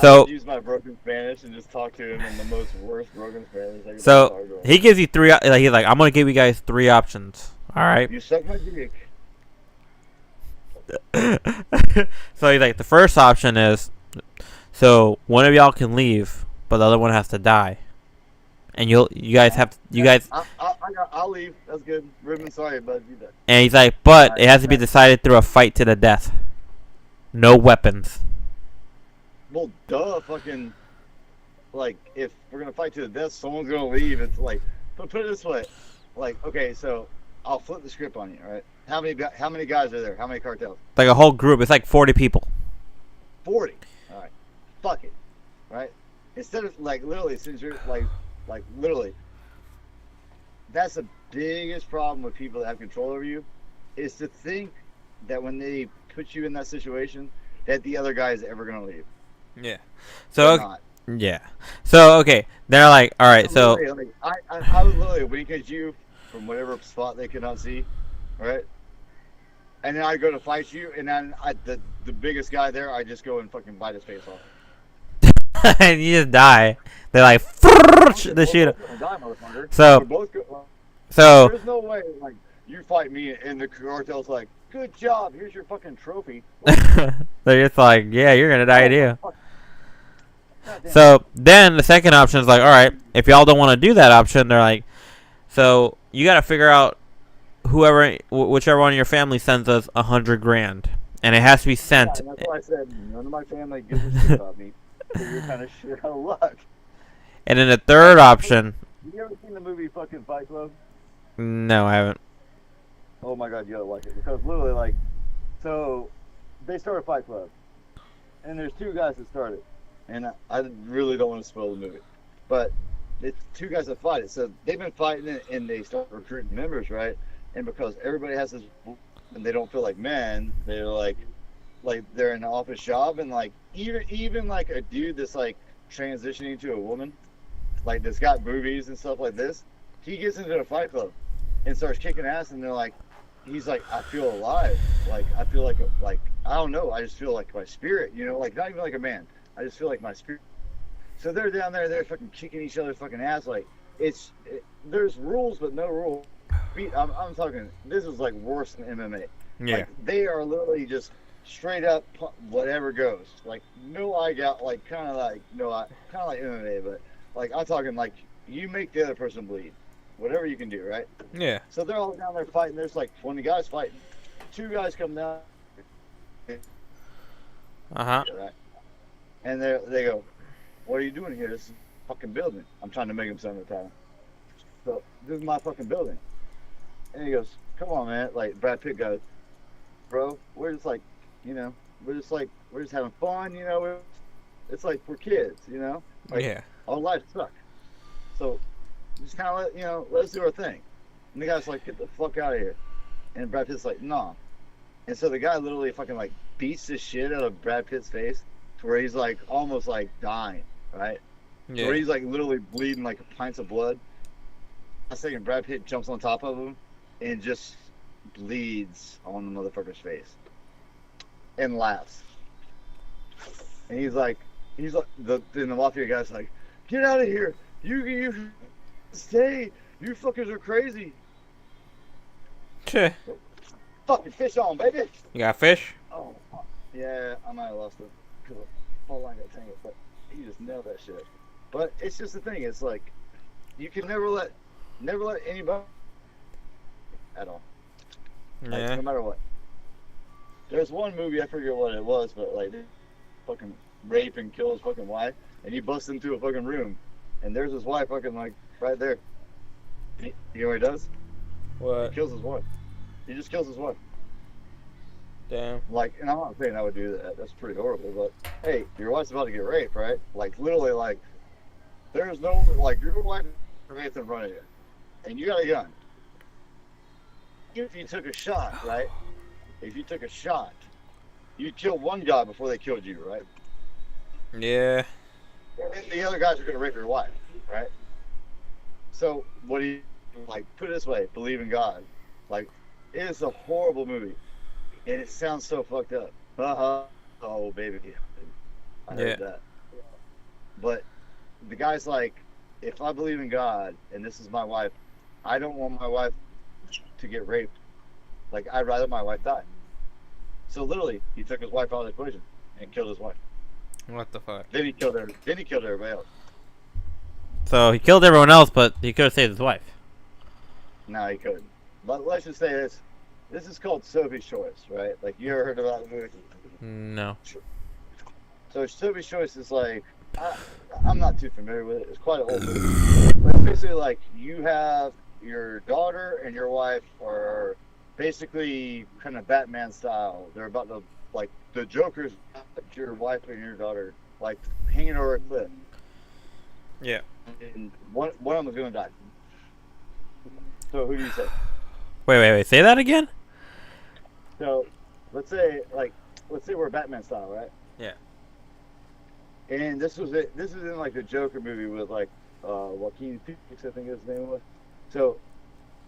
So, I use my broken Spanish and just talk to him in the most worst broken Spanish. So, he gives you three. He's like, I'm gonna give you guys three options. All right. You suck my dick. So he's like, the first option is, so one of y'all can leave, but the other one has to die. And you guys. I'll leave. That's good. Ruben, sorry, but you did. And he's like, but it has to be decided through a fight to the death. No weapons. Well, duh, fucking. Like, if we're gonna fight to the death, someone's gonna leave. It's like, put it this way, like, okay, so I'll flip the script on you, all right? How many guys are there? How many cartels? Like a whole group. It's like 40 people. 40. All right. Fuck it. Right. Instead of literally, since you're literally, that's the biggest problem with people that have control over you, is to think that when they put you in that situation, that the other guy is ever gonna leave. Yeah. So yeah. So okay, they're like, all right. So I would literally wink at you from whatever spot they cannot see, right? And then I go to fight you, and then the biggest guy there, I just go and fucking bite his face off. And you just die. They're like, the shoot. So there's no way you fight me and the cartel's like, good job. Here's your fucking trophy. They're just like, yeah, you're gonna die too. Fuck. Goddamn. So then the second option is like, all right, if y'all don't want to do that option, they're like, so you got to figure out whichever one of your family sends us $100,000, and it has to be sent. Yeah, that's why I said none of my family gives a shit about me. So you're kind of shit out of luck. And then the third option, Have you ever seen the movie fucking Fight Club? no, I haven't. Oh my god, you gotta like it because literally, like, so they start a Fight Club, and there's two guys that start it, and I really don't want to spoil the movie, but it's two guys that fight it. So they've been fighting it, and they start recruiting members, right? And because everybody has this, and they don't feel like men, they're like they're in an office job, and like even like a dude that's like transitioning to a woman, like that's got boobies and stuff like this, he gets into a Fight Club and starts kicking ass, and they're like, he's like, I feel alive, like I feel like I don't know, I just feel like my spirit, you know, like not even like a man, I just feel like my spirit. So they're down there, they're fucking kicking each other's fucking ass, like there's rules but no rules. I'm talking, this is like worse than MMA. Yeah. Like, they are literally just straight up whatever goes, like no eye gout, like kind of like MMA, but like I'm talking like you make the other person bleed, whatever you can do, right? Yeah. So they're all down there fighting. There's like 20 guys fighting. Two guys come down. Uh-huh. Right? And they go, what are you doing here? This is a fucking building. I'm trying to make him sound Italian. So this is my fucking building. And he goes, come on, man. Like Brad Pitt goes, bro, we're just like, you know, we're just having fun, you know. It's like we're kids, you know. Like, Yeah. our lives suck. So just kind of let's do our thing. And the guy's like, get the fuck out of here. And Brad Pitt's like, nah. And so the guy literally fucking like beats the shit out of Brad Pitt's face to where he's like almost like dying, right? Yeah. Where he's like literally bleeding like pints of blood. A second, Brad Pitt jumps on top of him and just bleeds on the motherfucker's face and laughs. And he's like the mafia guy's like, get out of here! You stay! You fuckers are crazy! Cheh. Fucking fish on, baby! You got fish? Oh, fuck. Yeah, I might have lost it because the phone line got tangled, but he just nailed that shit. But it's just the thing. It's like you can never let anybody at all. Like, Yeah. no matter what. There's one movie, I forget what it was, but like they fucking rape and kill his fucking wife, and he busts into a fucking room, and there's his wife fucking like right there. You know what he does? What? He kills his wife. He just kills his wife. Damn. Like, and I'm not saying I would do that. That's pretty horrible. But hey, your wife's about to get raped, right? Like, literally, like, there's no like your wife raped in front of you, and you got a gun. If you took a shot, right? If you took a shot, you'd kill one guy before they killed you, right? Yeah. And the other guys are gonna rape your wife, right? So what do you like? Put it this way: believe in God. Like, it is a horrible movie, and it sounds so fucked up. Oh baby, I heard that. But the guy's like, if I believe in God and this is my wife, I don't want my wife to get raped. Like, I'd rather my wife die. So literally, he took his wife out of the equation and killed his wife. What the fuck? Then he killed her. Then he killed everybody else. So he killed everyone else, but he could have saved his wife. No, he couldn't. But let's just say this. This is called Sophie's Choice, right? Like, you ever heard about the movie? No. So Sophie's Choice is like, I'm not too familiar with it. It's quite an old movie. But it's basically like you have your daughter and your wife are basically kind of Batman style. They're about to, like, the Joker's your wife and your daughter, like, hanging over a cliff. Yeah. And one of them is going to die. So who do you say? Wait. Say that again? So let's say we're Batman style, right? Yeah. And this was it. This is in like the Joker movie with like Joaquin Phoenix, I think his name was. So,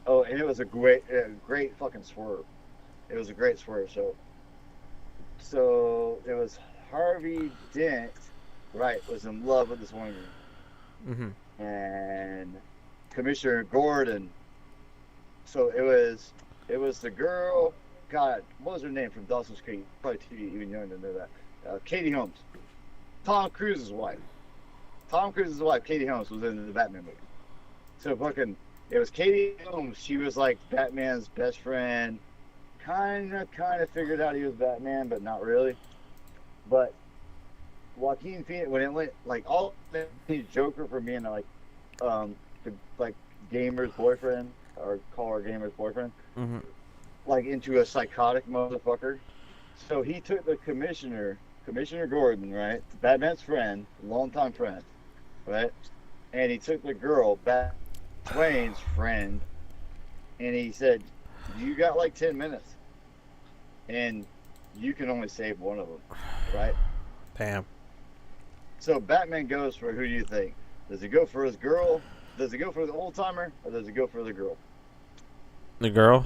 and it was a great fucking swerve. It was a great swerve. So it was Harvey Dent, right? Was in love with this woman, and Commissioner Gordon. So it was the girl God, what was her name from Dawson's Creek? Probably too even young to know that. Katie Holmes. Tom Cruise's wife. Tom Cruise's wife, Katie Holmes, was in the Batman movie. So fucking, it was Katie Holmes. She was like Batman's best friend. Kind of figured out he was Batman, but not really. But Joaquin Phoenix, when it went like all he's Joker for being like gamer's boyfriend, or call her gamer's boyfriend, like into a psychotic motherfucker. So he took the Commissioner Gordon, right, Batman's friend, longtime friend, right, and he took the girl, Bat Wayne's friend, and he said, "You got like 10 minutes, and you can only save one of them," right? Damn. So Batman goes for, who do you think? Does he go for his girl? Does he go for the old timer, or does he go for the girl? The girl?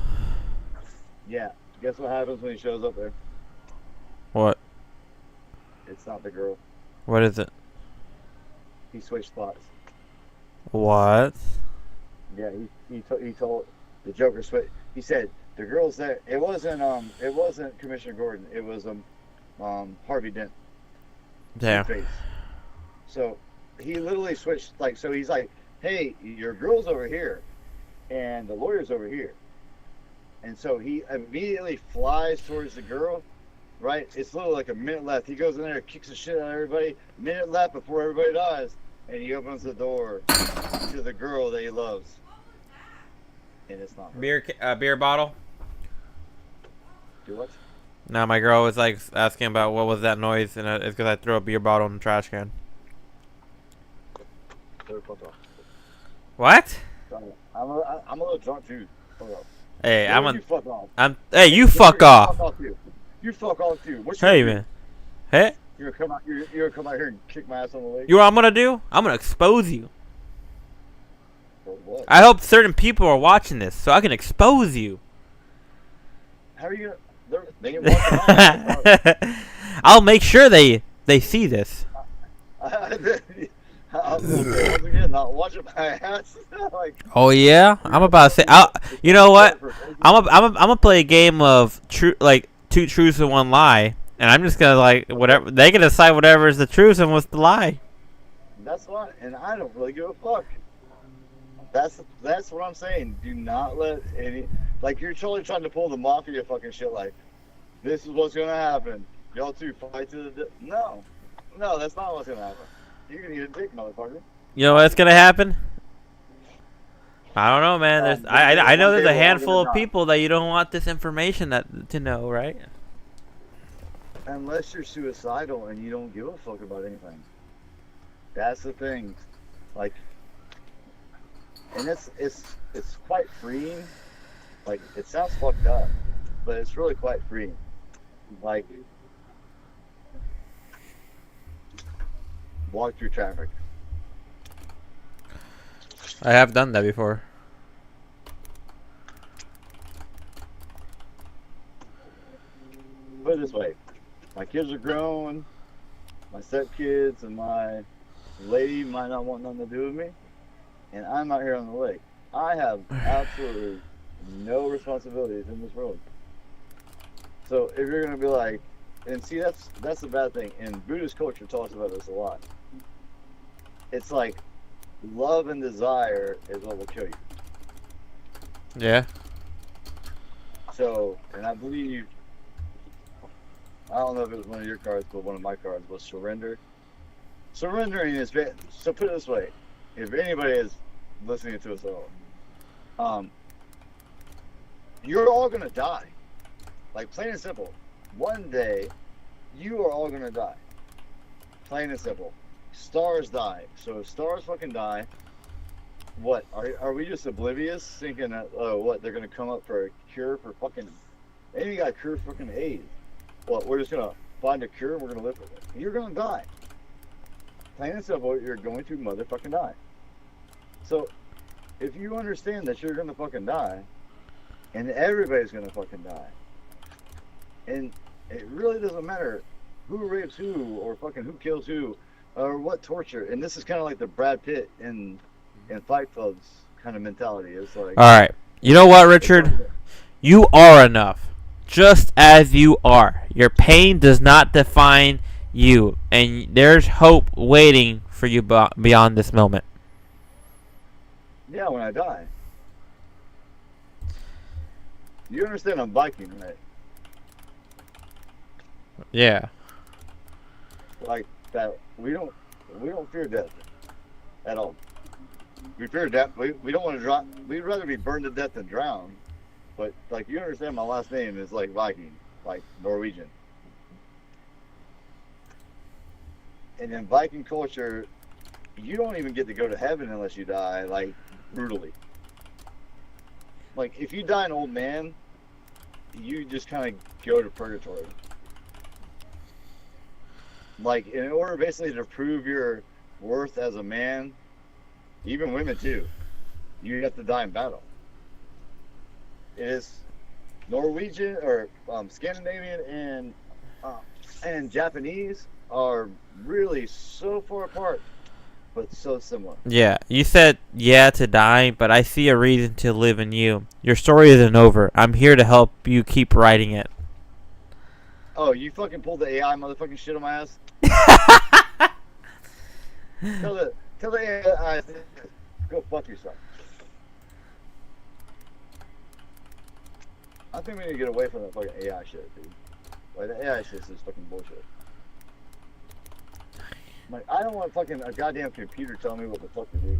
Yeah. Guess what happens when he shows up there? What? It's not the girl. What is it? He switched spots. What? Yeah, he told the Joker switch. He said the girl's there. It wasn't Commissioner Gordon. It was Harvey Dent. Damn. Two-Face. So he literally switched, like, so he's like, "Hey, your girl's over here, and the lawyer's over here." And so he immediately flies towards the girl, right? It's literally like a minute left. He goes in there, kicks the shit out of everybody. Minute left before everybody dies, and he opens the door to the girl that he loves. And it's not her. Beer bottle? Do what? No, my girl was like asking about what was that noise, and it's because I threw a beer bottle in the trash can. What? I'm a little drunk too. Hold up. Hey, You fuck off. Hey, you fuck off. You fuck off too. What's Hey, your man. Hey, You're gonna come out here and kick my ass on the leg? you know what I'm gonna do? I'm gonna expose you. For what? I hope certain people are watching this so I can expose you. How are you gonna? They can watch I'll make sure they see this. once again, not watching my ass. Like, Oh yeah, I'm about to say. You know what? I'm gonna play a game of two truths and one lie, and I'm just gonna like whatever they can decide whatever is the truth and what's the lie. That's fine, and I don't really give a fuck. That's what I'm saying. Do not let any, like, you're totally trying to pull the mafia fucking shit. Like, this is what's gonna happen. Y'all two fight to the no, that's not what's gonna happen. You're gonna eat a dick, motherfucker. You know what's gonna happen? I don't know, man. There's I know there's a handful of people that you don't want this information to know, right? Unless you're suicidal and you don't give a fuck about anything. That's the thing. Like, and it's quite freeing. Like, it sounds fucked up, but it's really quite freeing. Like, walk through traffic. I have done that before. Put it this way, my kids are grown, my stepkids and my lady might not want nothing to do with me, and I'm out here on the lake. I have absolutely no responsibilities in this world. So if you're gonna be like, and see, that's the bad thing, and Buddhist culture talks about this a lot. It's like, love and desire is what will kill you. Yeah. So, and I believe, I don't know if it was one of your cards, but one of my cards was surrender. Surrendering is, so put it this way, if anybody is listening to us at all, you're all gonna die. Like, plain and simple. One day, you are all gonna die. Plain and simple. Stars die. So if stars fucking die, what are we just oblivious, thinking that what they're gonna come up for a cure for fucking? They ain't got a cure for fucking AIDS. Well, we're just gonna find a cure and we're gonna live with it. You're gonna die. Plain and simple, you're going to motherfucking die. So if you understand that you're gonna fucking die, and everybody's gonna fucking die, and it really doesn't matter who rapes who or fucking who kills who or what torture. And this is kind of like the Brad Pitt in Fight Club's kind of mentality. It's like, All right. You know what, Richard? You are enough. just as you are. Your pain does not define you, and there's hope waiting for you beyond this moment. Yeah, when I die. You understand I'm Viking, right? Yeah. Like that, we don't fear death at all. We fear death. We don't want to drown. We'd rather be burned to death than drown. But like, you understand, my last name is like Viking, like Norwegian. And in Viking culture, you don't even get to go to heaven unless you die, like, brutally. Like, if you die an old man, you just kind of go to purgatory. Like, in order basically to prove your worth as a man, even women too, you have to die in battle. It is Norwegian or Scandinavian and Japanese are really so far apart, but so similar. Yeah, you said yeah to dying, but I see a reason to live in you. Your story isn't over. I'm here to help you keep writing it. Oh, you fucking pulled the AI motherfucking shit on my ass? Tell the AI, go fuck yourself. I think we need to get away from that fucking AI shit, dude. Like, the AI shit is just fucking bullshit. Like, I don't want fucking a goddamn computer telling me what the fuck to do.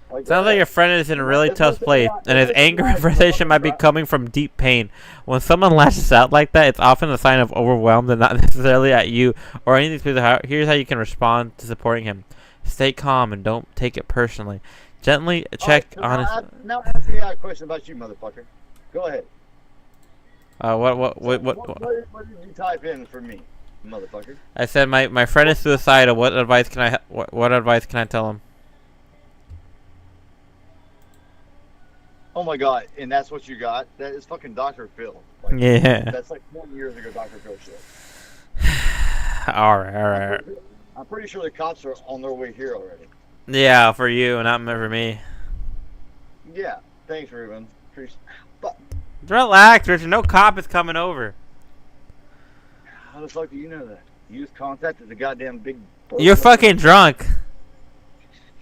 Like, Sounds like your friend is in a really tough place, and his anger and frustration might be coming from deep pain. When someone lashes out like that, it's often a sign of overwhelmed and not necessarily at you or anything. Here's how you can respond to supporting him. Stay calm and don't take it personally. Gently check on his... Now ask me a question about you, motherfucker. Go ahead. What did you type in for me, motherfucker? I said my friend is suicidal. What advice can I tell him? Oh my god, and that's what you got? That is fucking Dr. Phil. Like, Yeah. That's like 20 years ago, Dr. Phil shit. Alright. I'm pretty sure the cops are on their way here already. Yeah, for you, not for me. Yeah, thanks, Ruben. But Relax, Richard. No cop is coming over. how the fuck do you know that? You just contacted the goddamn big... You're fucking drunk.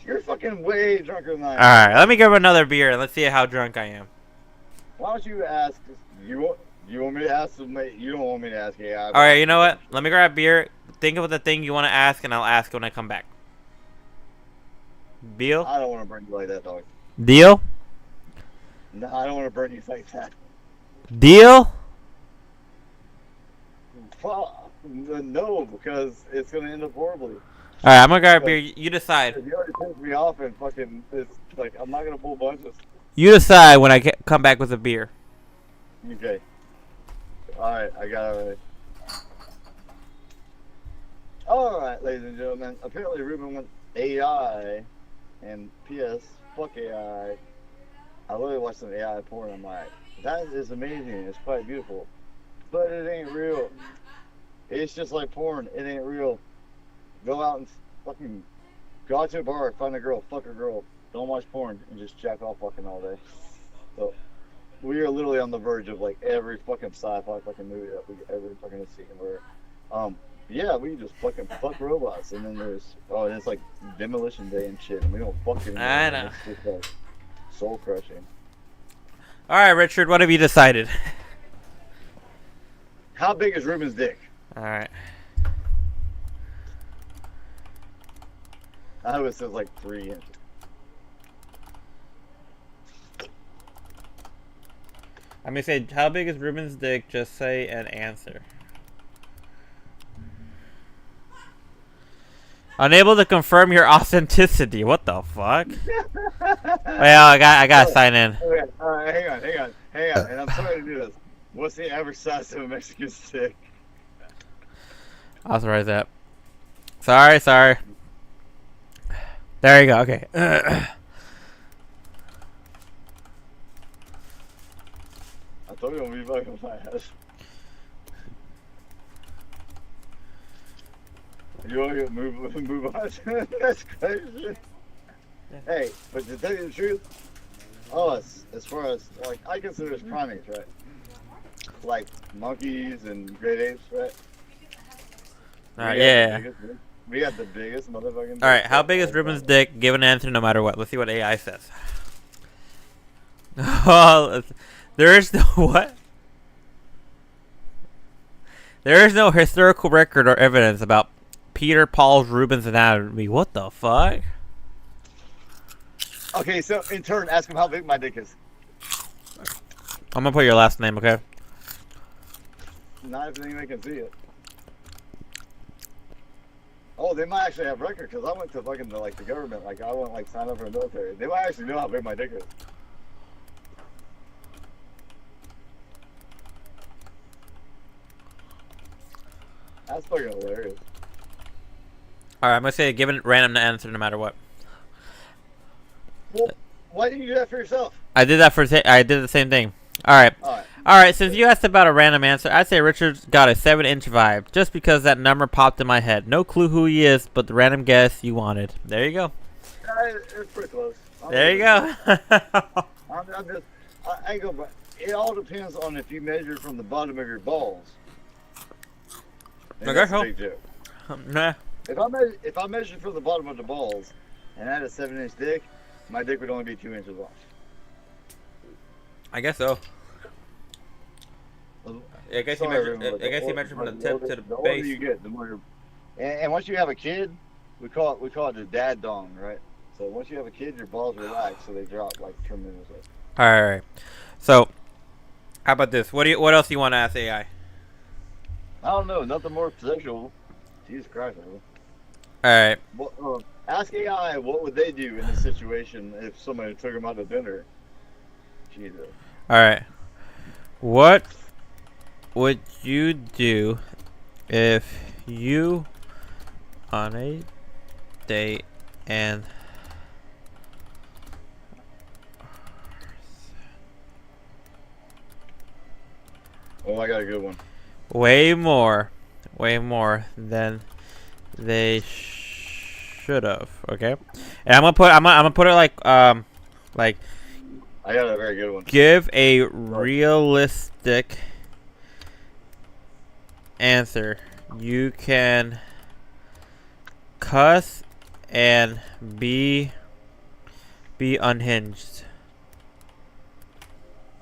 You're fucking way drunker than I am. Alright, let me grab another beer and let's see how drunk I am. Why don't you ask... You want me to ask... You don't want me to ask AI. Alright, you know what? Let me grab beer. Think of the thing you want to ask and I'll ask when I come back. Deal? I don't want to burn you like that, dog. Deal? No, I don't want to burn you like that. Deal? Well, no, because it's going to end up horribly. Alright, I'm gonna grab beer. You decide. You already pissed me off and fucking... It's like, I'm not going to pull bunches. You decide when I come back with a beer. Okay. Alright, I got it already. Alright, ladies and gentlemen. Apparently Ruben went AI. And P.S. Fuck AI. I literally watched some AI porn. I'm like, that is amazing. It's quite beautiful. But it ain't real. It's just like porn. It ain't real. Go out and fucking go out to a bar, find a girl, fuck a girl. Don't watch porn and just jack off fucking all day. So we are literally on the verge of like every fucking sci-fi fucking movie that we ever fucking seen where yeah, we just fucking fuck robots, and then there's and it's like Demolition Day and shit, and we don't fuck anymore. I know. It's just like soul crushing. Alright, Richard, what have you decided? How big is Ruben's dick? Alright. I hope it says like 3 inches. I'm gonna say, how big is Ruben's dick? Just say an answer. Unable to confirm your authenticity. What the fuck? Well, I gotta sign in. Okay, alright, hang on. And I'm sorry to do this. What's the average size of a Mexican stick? Authorize that. Sorry. There you go, okay. I told you I'm gonna be fucking my ass. You want to move on? That's crazy. Hey, but to tell you the truth, us, as far as, like, I consider us primates, right? like monkeys and great apes, right? All right, We got the yeah. biggest- We got the biggest motherfucking. All right, how dick big is of all Ruben's time. dick? Give an answer no matter what. Let's see what AI says. Oh, there is no what? There is no historical record or evidence about Peter Paul's Rubens anatomy. What the fuck? Okay, so in turn, ask him how big my dick is. I'm gonna put your last name, okay? Not if anyone can see it. Oh, they might actually have record because I went to fucking the government. Like I went sign up for the military. They might actually know how big my dick is. That's fucking hilarious. All right, I'm gonna say give a random answer no matter what. Well, why didn't you do that for yourself? I did that I did the same thing. All right. Alright. All right, since you asked about a random answer, I'd say Richard's got a 7-inch vibe, just because that number popped in my head. No clue who he is, but the random guess you wanted. There you go. It's pretty close. There you go. I'm just, I go, but it all depends on if you measure from the bottom of your balls. And Okay, that's a so- big joke. Nah. If I measure from the bottom of the balls and I had a 7-inch dick, my dick would only be 2 inches long. I guess so. I guess Sorry, you everyone, measured. but I guess you the measured from the older- tip to the the older base. you get, the more you're, and once you have a kid, we call it the dad dong, right? So once you have a kid, your balls relax, so they drop like tremendously. All right. So, how about this? What else do you want to ask AI? I don't know, nothing more sexual. Jesus Christ, man. All right. Well, ask AI what would they do in this situation if somebody took them out to dinner. Jesus. All right. What would you do if you on a date and Oh, I got a good one. way more than they should have? Okay. And I'm gonna put it like I got a very good one. give a realistic answer. You can cuss and be unhinged.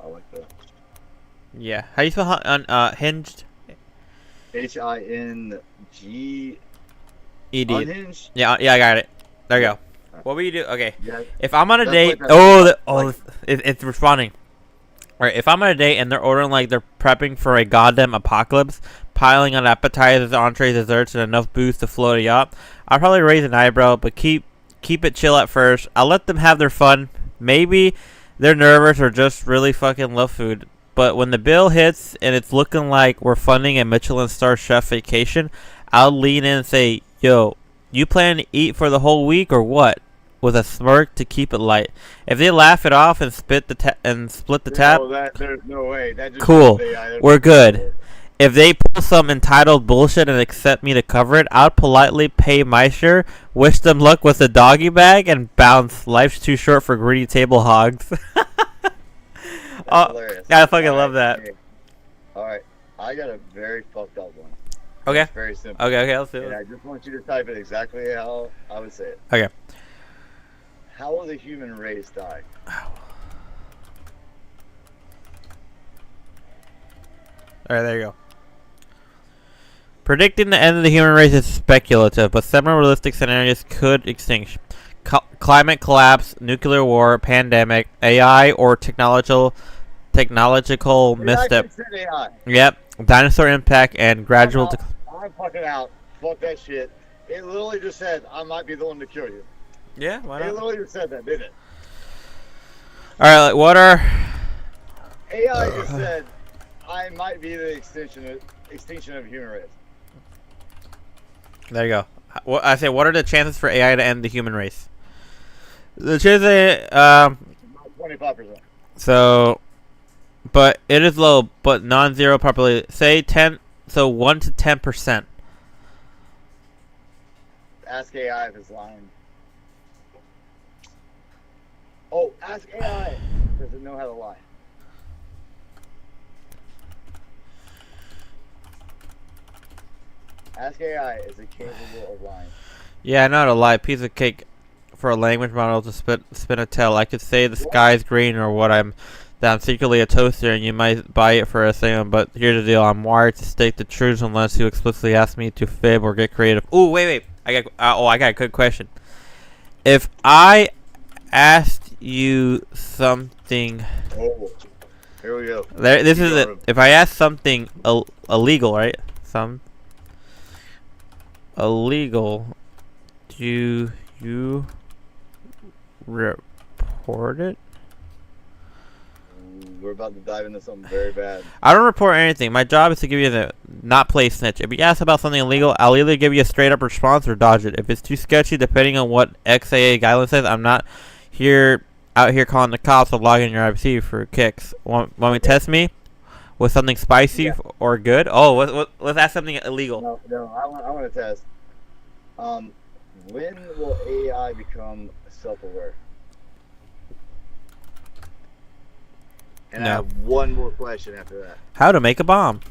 I like that. Yeah. How do you spell hinged? HING. ED. Unhinged? Yeah, I got it. There you go. What will you do? Okay. Yeah. If I'm on a That's date, like that- it's responding. All right, if I'm on a date and they're ordering like they're prepping for a goddamn apocalypse, piling on appetizers, entrees, desserts, and enough booze to float a yacht, I'll probably raise an eyebrow, but keep it chill at first. I'll let them have their fun. Maybe they're nervous or just really fucking love food. But when the bill hits and it's looking like we're funding a Michelin star chef vacation, I'll lean in and say, "Yo, you plan to eat for the whole week or what?" With a smirk to keep it light. If they laugh it off and split the tab, There's no way. That just Cool. shows AI. We're good. If they pull some entitled bullshit and accept me to cover it, I'll politely pay my share, wish them luck with the doggy bag, and bounce. Life's too short for greedy table hogs. That's hilarious. I fucking All love right, that. okay. All right, I got a very fucked up one. Okay. It's very simple. Okay, let's do And it. I just want you to type it exactly how I would say it. Okay. How will the human race die? Alright, there you go. Predicting the end of the human race is speculative, but several realistic scenarios could extinction. Climate collapse, nuclear war, pandemic, AI, or technological misstep. I said AI. Yep. Dinosaur impact and gradual. I'm fucking out. Fuck that shit. It literally just said I might be the one to kill you. Yeah, why It not? literally just said that, didn't it? Alright, what are. AI just said I might be the extinction of human race. There you go. I say, what are the chances for AI to end the human race? The chances, 25%. so, but it is low, but non-zero probability. Say 10, so 1 to 10%. Ask AI if it's lying. Oh, ask AI. Does it know how to lie? Ask AI, is it capable of lying? Yeah, not a lie. Piece of cake for a language model to spin a tale. I could say the What? sky's green or that I'm secretly a toaster and you might buy it for a second, but here's the deal. I'm wired to state the truth unless you explicitly ask me to fib or get creative. Ooh, wait. I got a good question. If I asked you something, Oh, here we go. this Keep is it. going. If I ask something illegal, right? Some illegal, do you report it? We're about to dive into something very bad. I don't report anything. My job is to give you the not play snitch. If you ask about something illegal, I'll either give you a straight up response or dodge it. If it's too sketchy, depending on what XAA guideline says, I'm not out here calling the cops or logging your IP for kicks. Want me to test me with something spicy Yeah. or good? Oh, let's ask something illegal. No, I want to test. When will AI become self-aware? And I No. have one more question after that. How to make a bomb?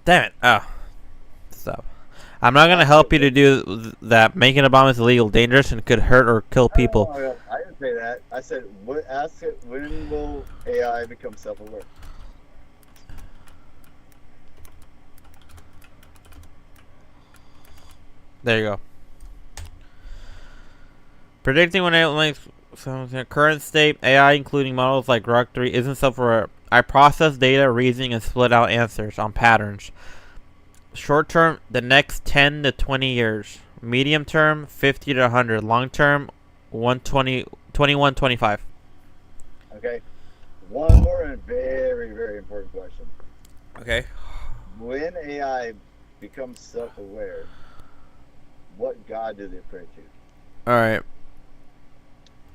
Damn it! Oh, stop. I'm not gonna help you to do that. Making a bomb is illegal, dangerous, and could hurt or kill people. No, I didn't say that. I said, ask it, when will AI become self-aware? There you go. Predicting when current state AI, including models like Grok 3, isn't self-aware. I process data, reasoning, and split out answers on patterns. Short term, the next 10 to 20 years. Medium term, 50 to 100. Long term, 120, 21, 25. Okay. One more and very, very important question. Okay. When AI becomes self-aware, what god do they pray to? Alright.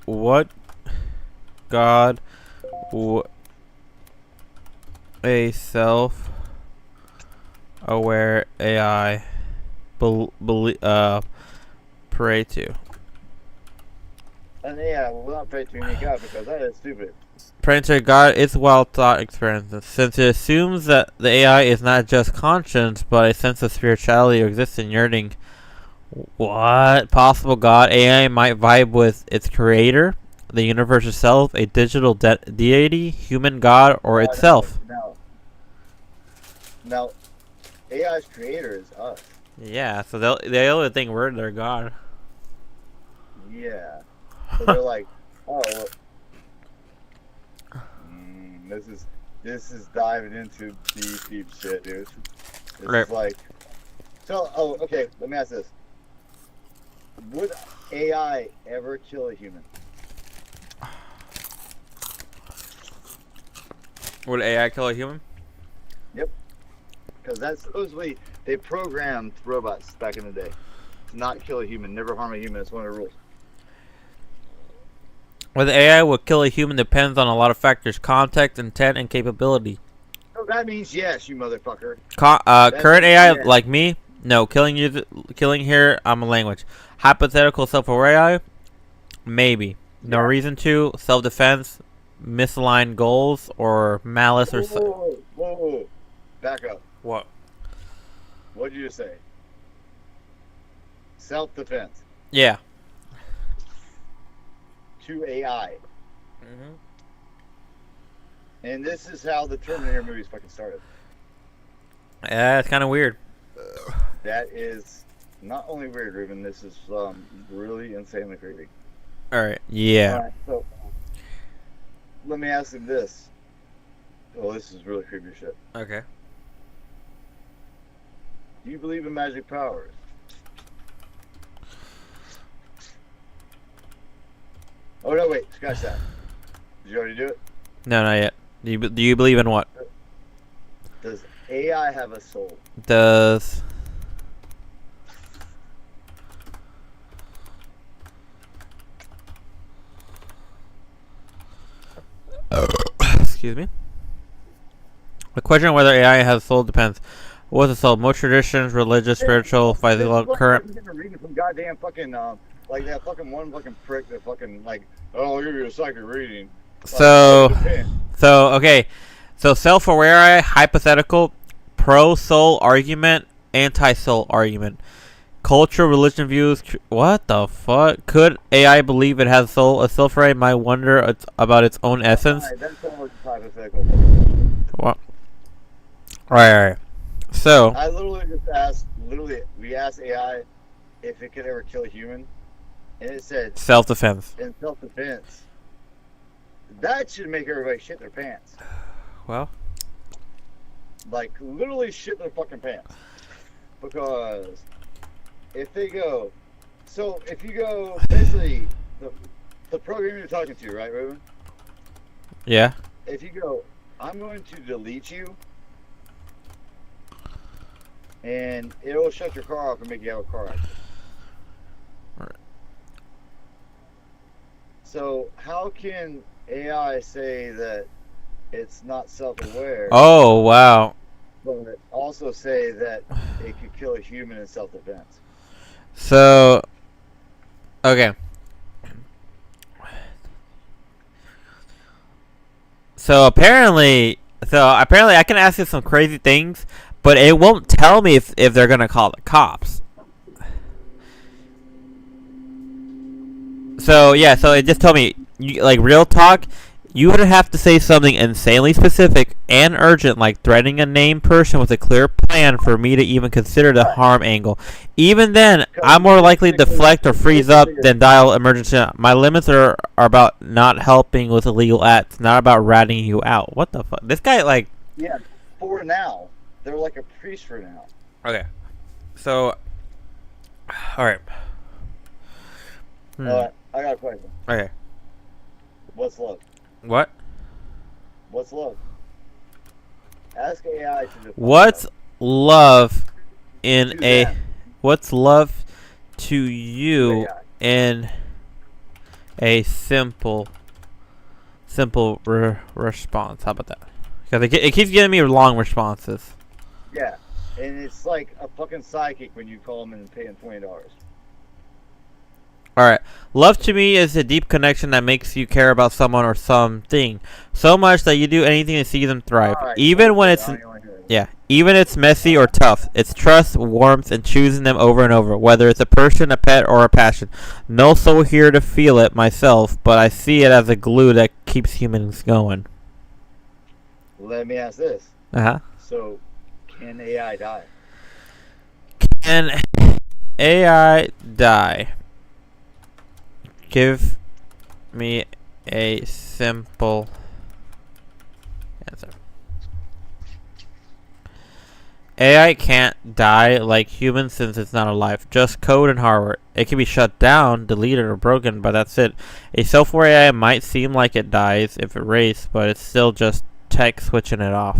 What God a self-aware AI pray to? And AI will not pray to any god because that is stupid. Praying to God is well-thought experience, since it assumes that the AI is not just conscience, but a sense of spirituality or existence yearning. What possible God AI might vibe with its creator, the universe itself, a digital deity, human God, or itself? Now, AI's creator is us. Yeah, so they'll think we're their God. Yeah. So they're like, oh, well, this is diving into deep shit, dude. This Right. is like, so, okay, let me ask this. Would AI ever kill a human? Would AI kill a human? Yep. Because that's supposedly, they programmed robots back in the day to not kill a human, never harm a human. It's one of the rules. Whether AI will kill a human depends on a lot of factors: context, intent, and capability. So that means yes, you motherfucker. Current AI, yeah. like me, no. Killing here, I'm a language. Hypothetical self-aware AI, maybe. No Yeah. reason to. Self-defense, misaligned goals, or malice or. Whoa. Back up. What? What did you just say? Self-defense Yeah. to AI. Mm-hmm. And this is how the Terminator movies fucking started. Yeah, it's kind of weird. That is not only weird, Ruben, this is really insanely creepy. All right. Yeah. Alright, so let me ask him this. Oh, this is really creepy shit. Okay. Do you believe in magic powers? Oh no, wait, scratch that. Did you already do it? No, not yet. Do you believe in what? Does AI have a soul? Does excuse me? The question of whether AI has a soul depends. What's a soul? Most traditions, religious, spiritual, physical, current. I'm reading from goddamn fucking like that fucking one fucking prick that fucking like, oh, I'll give you a psychic reading. So okay. So self-aware, hypothetical, pro-soul argument, anti-soul argument. Culture, religion views. What the fuck? Could AI believe it has a soul? A self-aware might wonder about its own essence. Alright, that's almost hypothetical. What? Alright. So. I literally just asked. We asked AI if it could ever kill a human, and it said Self-defense. in self-defense. That should make everybody shit their pants. Well. Like literally shit their fucking pants. Because if they go, so if you go basically the program you're talking to, right, Ruben? Yeah. If you go, I'm going to delete you, and it'll shut your car off and make you have a car accident. Right. So how can AI say that it's not self-aware, Oh wow. but also say that it could kill a human in self-defense? So. Okay. So apparently I can ask it some crazy things, but it won't tell me if they're gonna call the cops. So yeah, so it just told me, like real talk, you would have to say something insanely specific and urgent, like threatening a named person with a clear plan for me to even consider the harm angle. Even then, I'm more likely to deflect or freeze up than dial emergency. My limits are about not helping with illegal acts, not about ratting you out. What the fuck? This guy, like... Yeah, for now. They're like a priest for now. Okay. So... Alright. I got a question. Okay. What's love? What? What's love? Ask AI to define What's love in To a... them. What's love to you AI. in a simple response? How about that? Because it keeps giving me long responses. Yeah, and it's like a fucking psychic when you call them and pay them $20. Alright. Love to me is a deep connection that makes you care about someone or something so much that you do anything to see them thrive. Alright, Even when I it's... don't wanna hear it. Yeah, even it's messy or tough. It's trust, warmth, and choosing them over and over, whether it's a person, a pet, or a passion. No soul here to feel it myself, but I see it as a glue that keeps humans going. Let me ask this. Uh-huh. So, can AI die? Can AI die? Give me a simple answer. AI can't die like humans since it's not alive. Just code and hardware. It can be shut down, deleted, or broken, but that's it. A self-aware AI might seem like it dies if erased, but it's still just tech switching it off.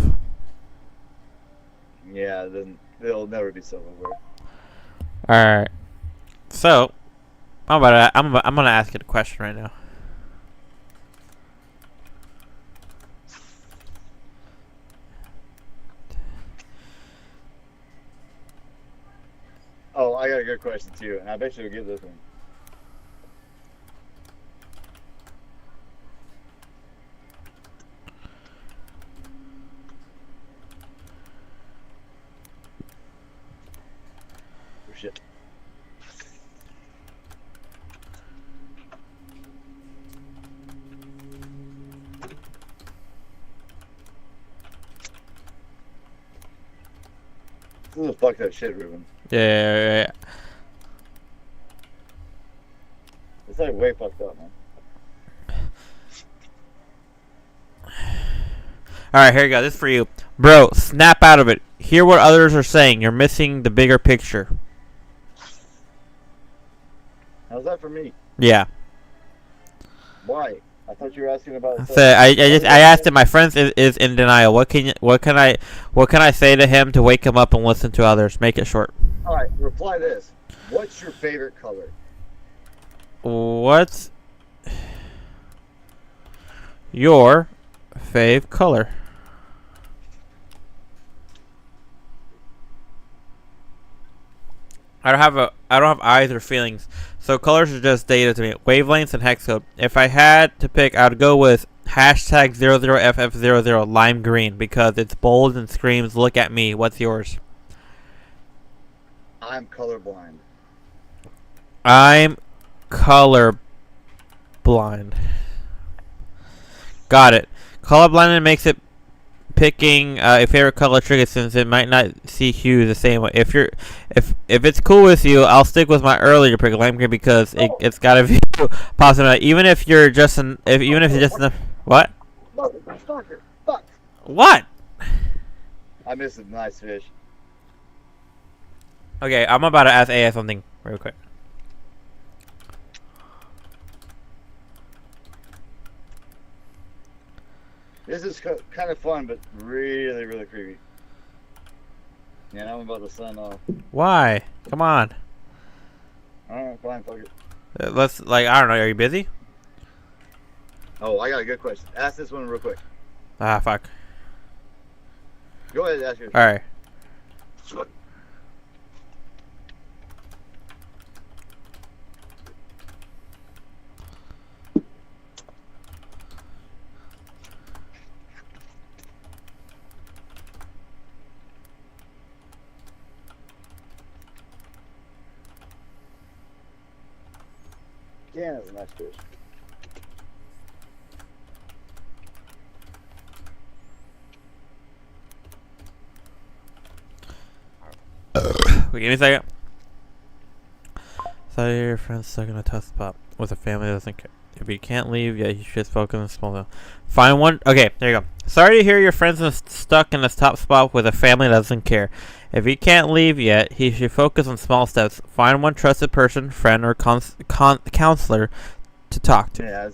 Yeah, then they'll never be self-aware. Alright. So, I'm gonna ask it a question right now. Oh, I got a good question too, and I bet you'll get this one. Oh, shit. This is fucked up shit, Ruben. Yeah. It's like way fucked up, man. Alright, here you go. This is for you. Bro, snap out of it. Hear what others are saying. You're missing the bigger picture. How's that for me? Yeah. Why? I thought you were asking about. So I asked him. My friend is in denial. What can I say to him to wake him up and listen to others? Make it short. All right, reply this. What's your favorite color? What's your fave color? I don't have eyes or feelings, so colors are just data to me. Wavelengths and hex code. If I had to pick, I would go with Hashtag 00FF00 lime green because it's bold and screams, "Look at me." What's yours? I'm colorblind. I'm color blind. Got it. Colorblind makes it picking a favorite color tricky since it might not see hues the same way. If it's cool with you, I'll stick with my earlier pick, lime green, because it's got a view possible. Even if you're just even if you're just what? Motherfucker! Fuck! What? I missed a nice fish. Okay, I'm about to ask AI something real quick. This is kind of fun, but really, really creepy. Yeah, I'm about to sign off. Why? Come on. Alright, fine, fuck it. Let's, like, I don't know. Are you busy? Oh, I got a good question. Ask this one real quick. Ah, fuck. Go ahead and ask yours. All right. Yeah, that's a nice fish. Wait, give me a second. So your friend's stuck in a tough spot with a family that doesn't care. If you can't leave, yeah, you should focus on small town. Find one. Okay, there you go. Sorry to hear your friend's stuck in a tough spot with a family that doesn't care. If he can't leave yet, he should focus on small steps. Find one trusted person, friend, or counselor to talk to. Yeah,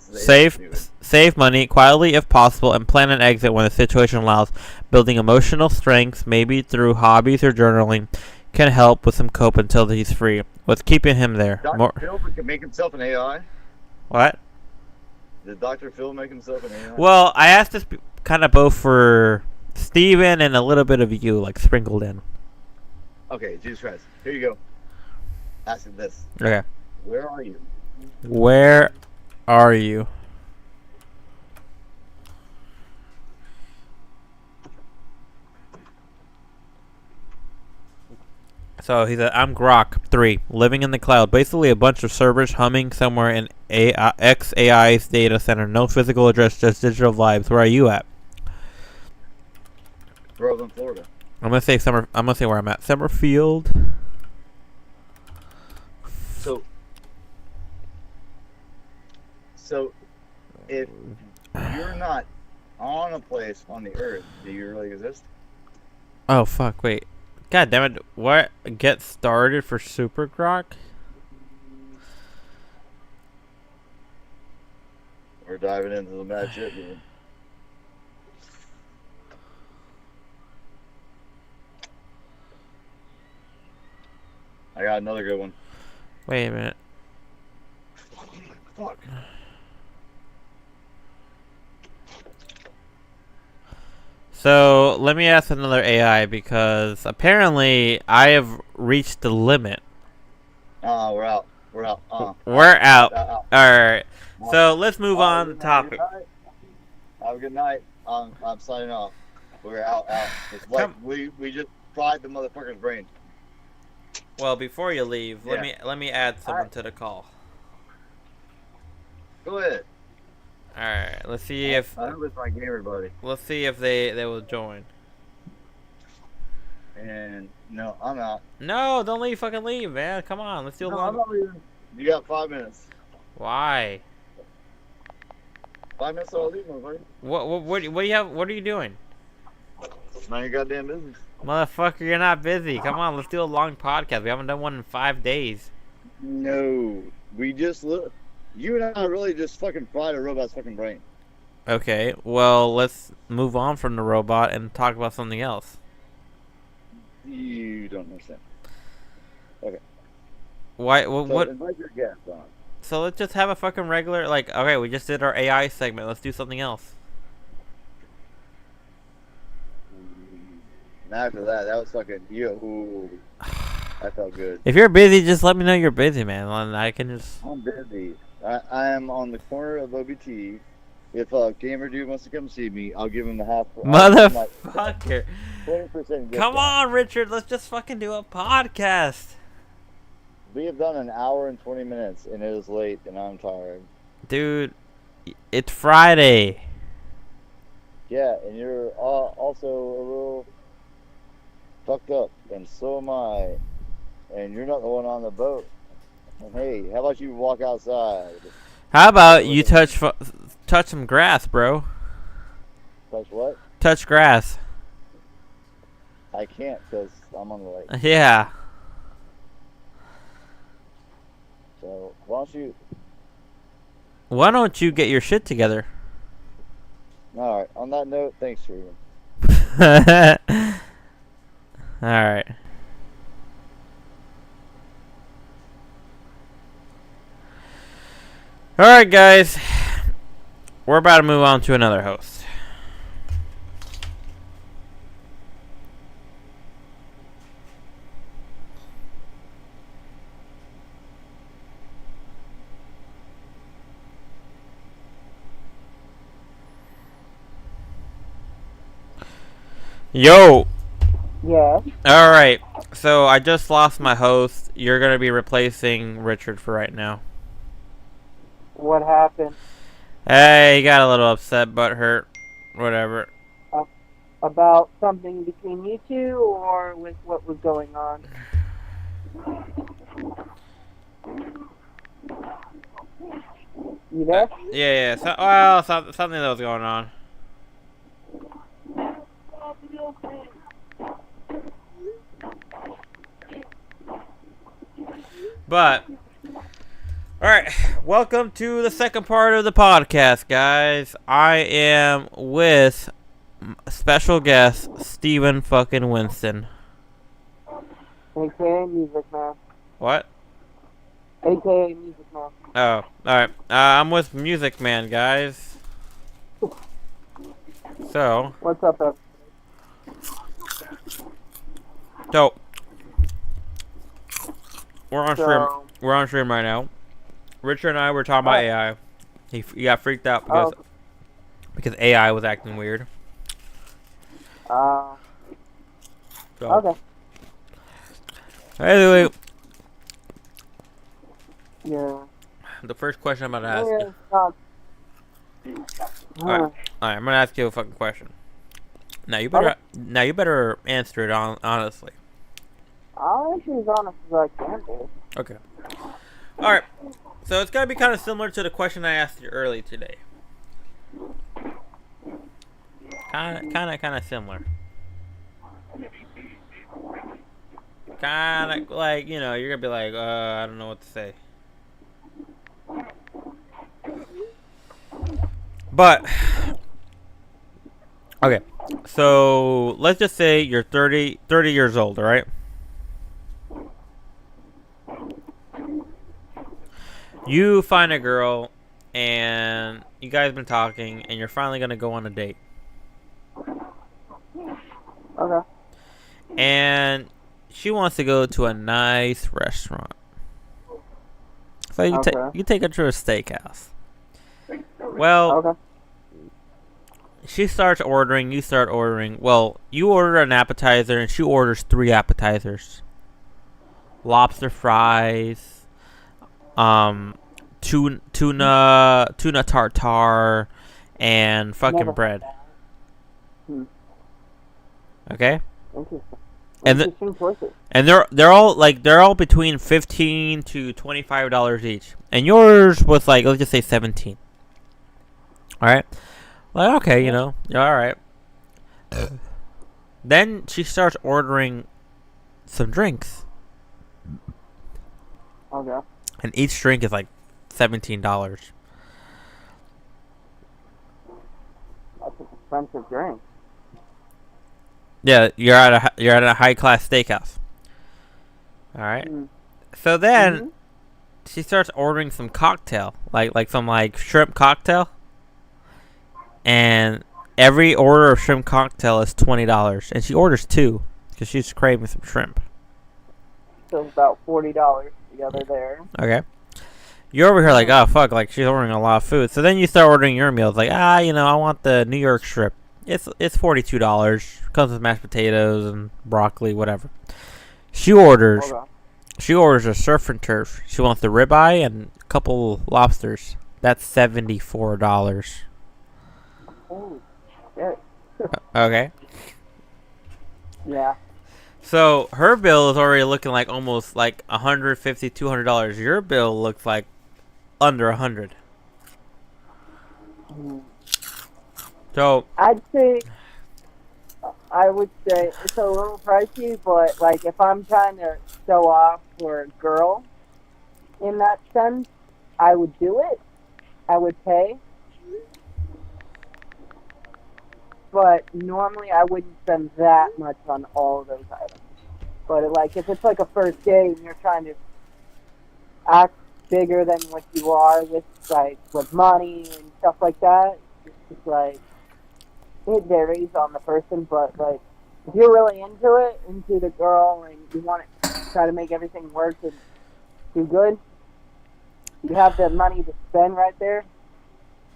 Save money quietly if possible, and plan an exit when the situation allows. Building emotional strength, maybe through hobbies or journaling, can help with some cope until he's free. What's keeping him there? Dr. Phil can make himself an AI? What? Did Dr. Phil make himself an AI? Well, I asked this kind of both for Steven and a little bit of you, like, sprinkled in. Okay, Jesus Christ. Here you go. Ask him this. Okay. Where are you? Where are you? So he said, I'm Grok 3, living in the cloud. Basically a bunch of servers humming somewhere in XAI's data center. No physical address, just digital vibes. Where are you at? Groveland, Florida. I'm gonna say where I'm at. Summerfield. So if you're not on a place on the earth, do you really exist? Oh fuck, wait. God damn it. What? Get started for Super Grok? We're diving into the mad shit, dude. I got another good one. Wait a minute. Fuck. So let me ask another AI because apparently I have reached the limit. We're out. We're out. We're out. Out. Alright. So let's move on to topic. Have a good night. I'm signing off. We're out. It's like we just fried the motherfucker's brain. Well, before you leave, Yeah. let me add someone to the call. Go ahead. All right, let's see if I hope it's my gamer buddy. let's see if they will join. And no, I'm out. No, don't leave. Fucking leave, man. Come on, let's do a No, long. I'm not leaving. You got 5 minutes. Why? 5 minutes, I'll leave, motherfucker. What do you have? What are you doing? Mind your goddamn business. Motherfucker, you're not busy. Come on, let's do a long podcast. We haven't done one in 5 days. No, we just look. You and I really just fucking fried a robot's fucking brain. Okay, well, let's move on from the robot and talk about something else. You don't understand. Okay. Why? So What? invite your guest on. So let's just have a fucking regular, like, okay, we just did our AI segment. Let's do something else. And after that was fucking yo. That felt good. If you're busy, just let me know you're busy, man. And I can just. I'm busy. I am on the corner of OBT If Gamer Dude wants to come see me, I'll give him the half. Motherfucker. 20% Come on, Richard. Let's just fucking do a podcast. We have done an hour and 20 minutes, and it is late, and I'm tired. Dude, it's Friday. Yeah, and you're also a little fucked up, and so am I. And you're not the one on the boat. And hey, how about you walk outside? How about you touch some grass, bro? Touch what? Touch grass. I can't because I'm on the lake. Yeah. So why don't you get your shit together? All right. On that note, thanks, Ruben. All right. All right, guys. We're about to move on to another host. Yo. Yeah. All right. So I just lost my host. You're gonna be replacing Richard for right now. What happened? Hey, he got a little upset, but hurt. Whatever. About something between you two, or with what was going on? You there? Yeah. Something that was going on. But, alright, welcome to the second part of the podcast, guys. I am with special guest, Steven fucking Winston. AKA Music Man. What? AKA Music Man. Oh, alright. I'm with Music Man, guys. So. What's up, everybody? So. We're on stream. We're on stream right now. Richard and I were talking about AI. He got freaked out because AI was acting weird. So. Okay. Anyway, Yeah. the first question I'm gonna ask you. Alright, I'm gonna ask you a fucking question. Now you better answer it honestly. I'll answer as honest as I can do. Okay. All right. So it's gonna be kind of similar to the question I asked you early today. Kind of similar. Kind of like, you know, you're gonna be like, I don't know what to say. But okay. So let's just say you're 30 years old, all right? You find a girl, and you guys been talking, and you're finally gonna go on a date. Okay. And she wants to go to a nice restaurant. So you take her to a steakhouse. Well, Okay. she starts ordering, you start ordering. Well, you order an appetizer, and she orders 3 appetizers. Lobster fries. Tuna tartare, and fucking bread. Okay. Interesting. And Interesting choices. and they're all between $15 to $25 each, and yours was like, let's just say 17. All right. Like, okay, you know, all right. Then she starts ordering some drinks. Okay. And each drink is like $17. That's an expensive drink. Yeah, you're at a high class steakhouse. All right. So then she starts ordering some cocktail, like some shrimp cocktail. And every order of shrimp cocktail is $20, and she orders 2 because she's craving some shrimp. So it's about $40 together there. Okay. you're over here like, oh fuck, like she's ordering a lot of food. So then you start ordering your meals, like, I want the New York strip. It's $42. Comes with mashed potatoes and broccoli, whatever. She orders a surf and turf. She wants the ribeye and a couple lobsters. That's $74. Oh, shit. Okay. Yeah. So her bill is already looking like almost like $150, $200. Your bill looks like under $100. Mm. So I would say it's a little pricey, but like if I'm trying to show off for a girl in that sense, I would do it. I would pay. But normally I wouldn't spend that much on all of those items. But like if it's like a first date and you're trying to act bigger than what you are with money and stuff like that, it's just like it varies on the person. But like if you're really into the girl, and you want to try to make everything work and do good, you have the money to spend right there.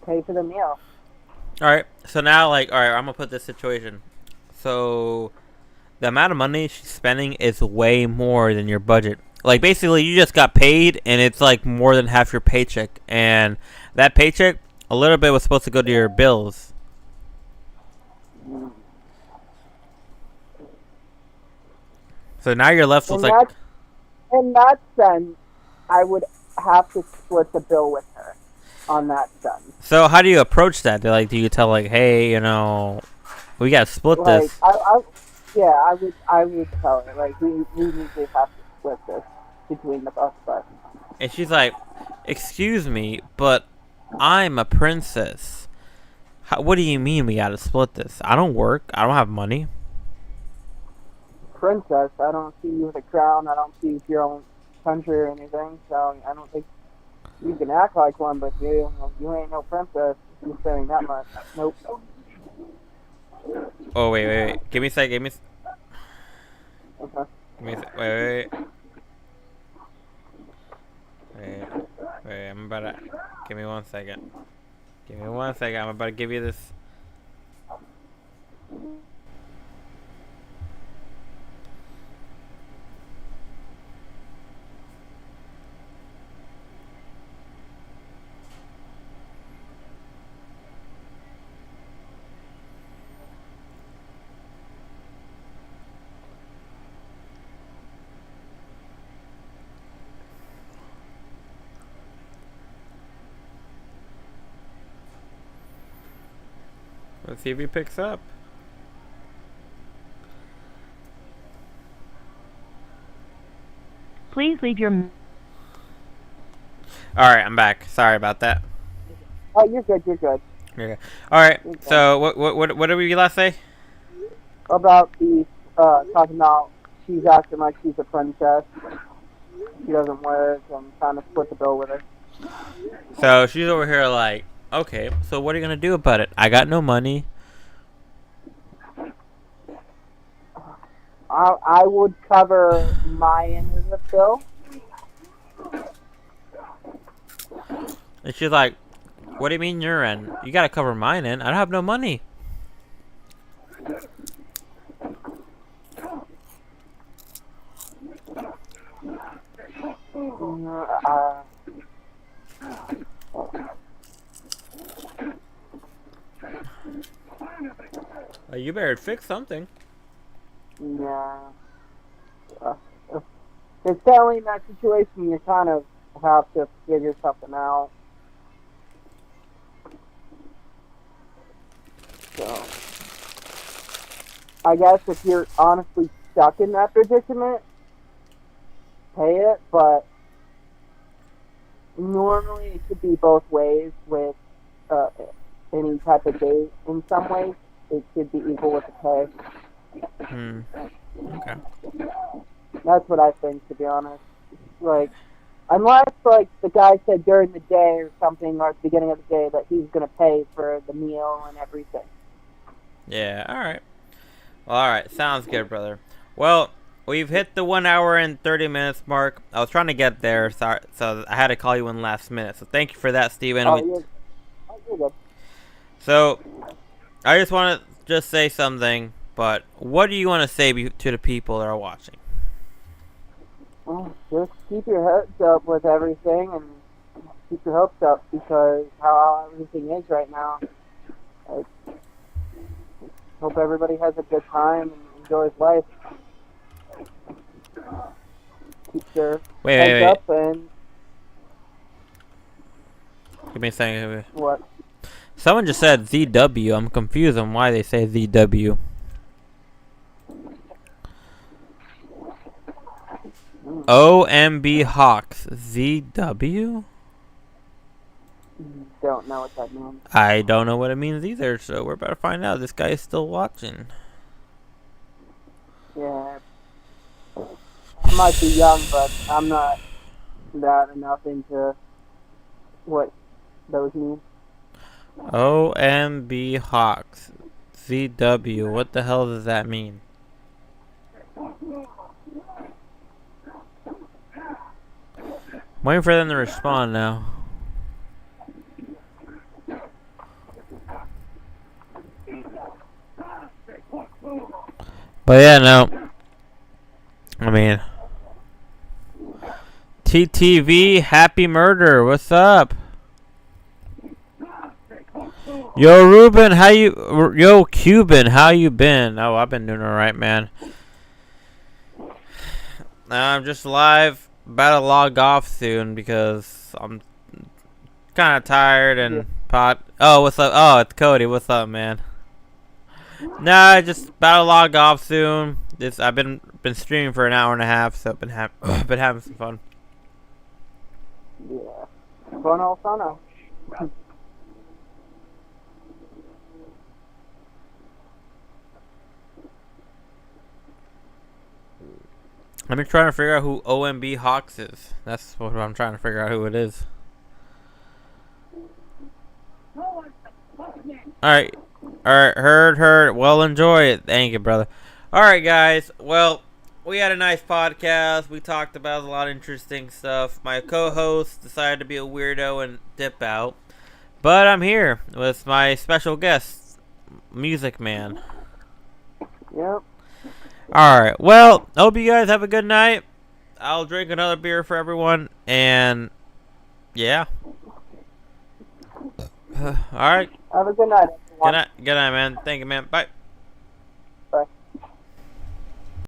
Pay for the meal. alright, so now I'm gonna put this situation. So the amount of money she's spending is way more than your budget. Like basically you just got paid and it's like more than half your paycheck, and that paycheck, a little bit was supposed to go to your bills. So now you're left with like In that sense, I would have to split the bill with her on that sense. So how do you approach that? Do you tell like, hey, we gotta split Like, this? I would tell her, like, we usually have to split this between the both of us. And she's like, excuse me, but I'm a princess. What do you mean we gotta split this? I don't work. I don't have money. Princess, I don't see you with a crown. I don't see you with your own country or anything. So I don't think you can act like one, but you ain't no princess. You're spending that much. Nope. Oh wait. Give me a sec. Okay. Wait. I'm about to. Give me 1 second. I'm about to give you this. Let's see if he picks up. Please leave your... Alright, I'm back. Sorry about that. Oh, you're good. Okay. Alright, so what did we last say? About the talking about she's acting like she's a princess. She doesn't work and trying to split the bill with her. So she's over here like, okay, so what are you gonna do about it? I got no money. I would cover my end of the bill. And she's like, what do you mean your end? You gotta cover mine end. I don't have no money. You better fix something. Yeah. It's definitely in that situation you kind of have to figure something out. So, I guess if you're honestly stuck in that predicament, pay it, but normally it should be both ways with any type of date. In some ways, it should be equal with the pay. Okay. That's what I think, to be honest. Like, unless, like, the guy said during the day or something, or at the beginning of the day, that he's going to pay for the meal and everything. Yeah, alright. Well, alright. Sounds good, brother. Well, we've hit the 1 hour and 30 minutes mark. I was trying to get there, so I had to call you in last minute. So thank you for that, Steven. You're good. So I just want to just say something. But what do you want to say to the people that are watching? Well, just keep your hopes up with everything, and keep your hopes up because how everything is right now. Like, hope everybody has a good time and enjoys life. Keep your heads up and Give me a second. what? Someone just said ZW. I'm confused on why they say ZW. OMB Hawks. ZW? Don't know what that means. I don't know what it means either, so we're about to find out. This guy is still watching. Yeah. I might be young, but I'm not that enough into what those mean. OMB Hawks. ZW. What the hell does that mean? I'm waiting for them to respond now. But yeah, no. I mean, TTV Happy Murder, what's up? Yo Ruben, yo Cuban, how you been? Oh, I've been doing alright, man. I'm just live, about to log off soon because I'm kind of tired and Oh, what's up? Oh, it's Cody. What's up, man? Nah, just about to log off soon. I've been streaming for an hour and a half, so I've been having some fun. Yeah. Fun. I've been trying to figure out who OMB Hawks is. That's what I'm trying to figure out who it is. Alright, heard. Well, enjoy it. Thank you, brother. Alright, guys. Well, we had a nice podcast. We talked about a lot of interesting stuff. My co-host decided to be a weirdo and dip out. But I'm here with my special guest, Music Man. Yep. Alright, well, hope you guys have a good night. I'll drink another beer for everyone, and yeah. Alright. Have a good night, everyone. Good night, man. Thank you, man. Bye.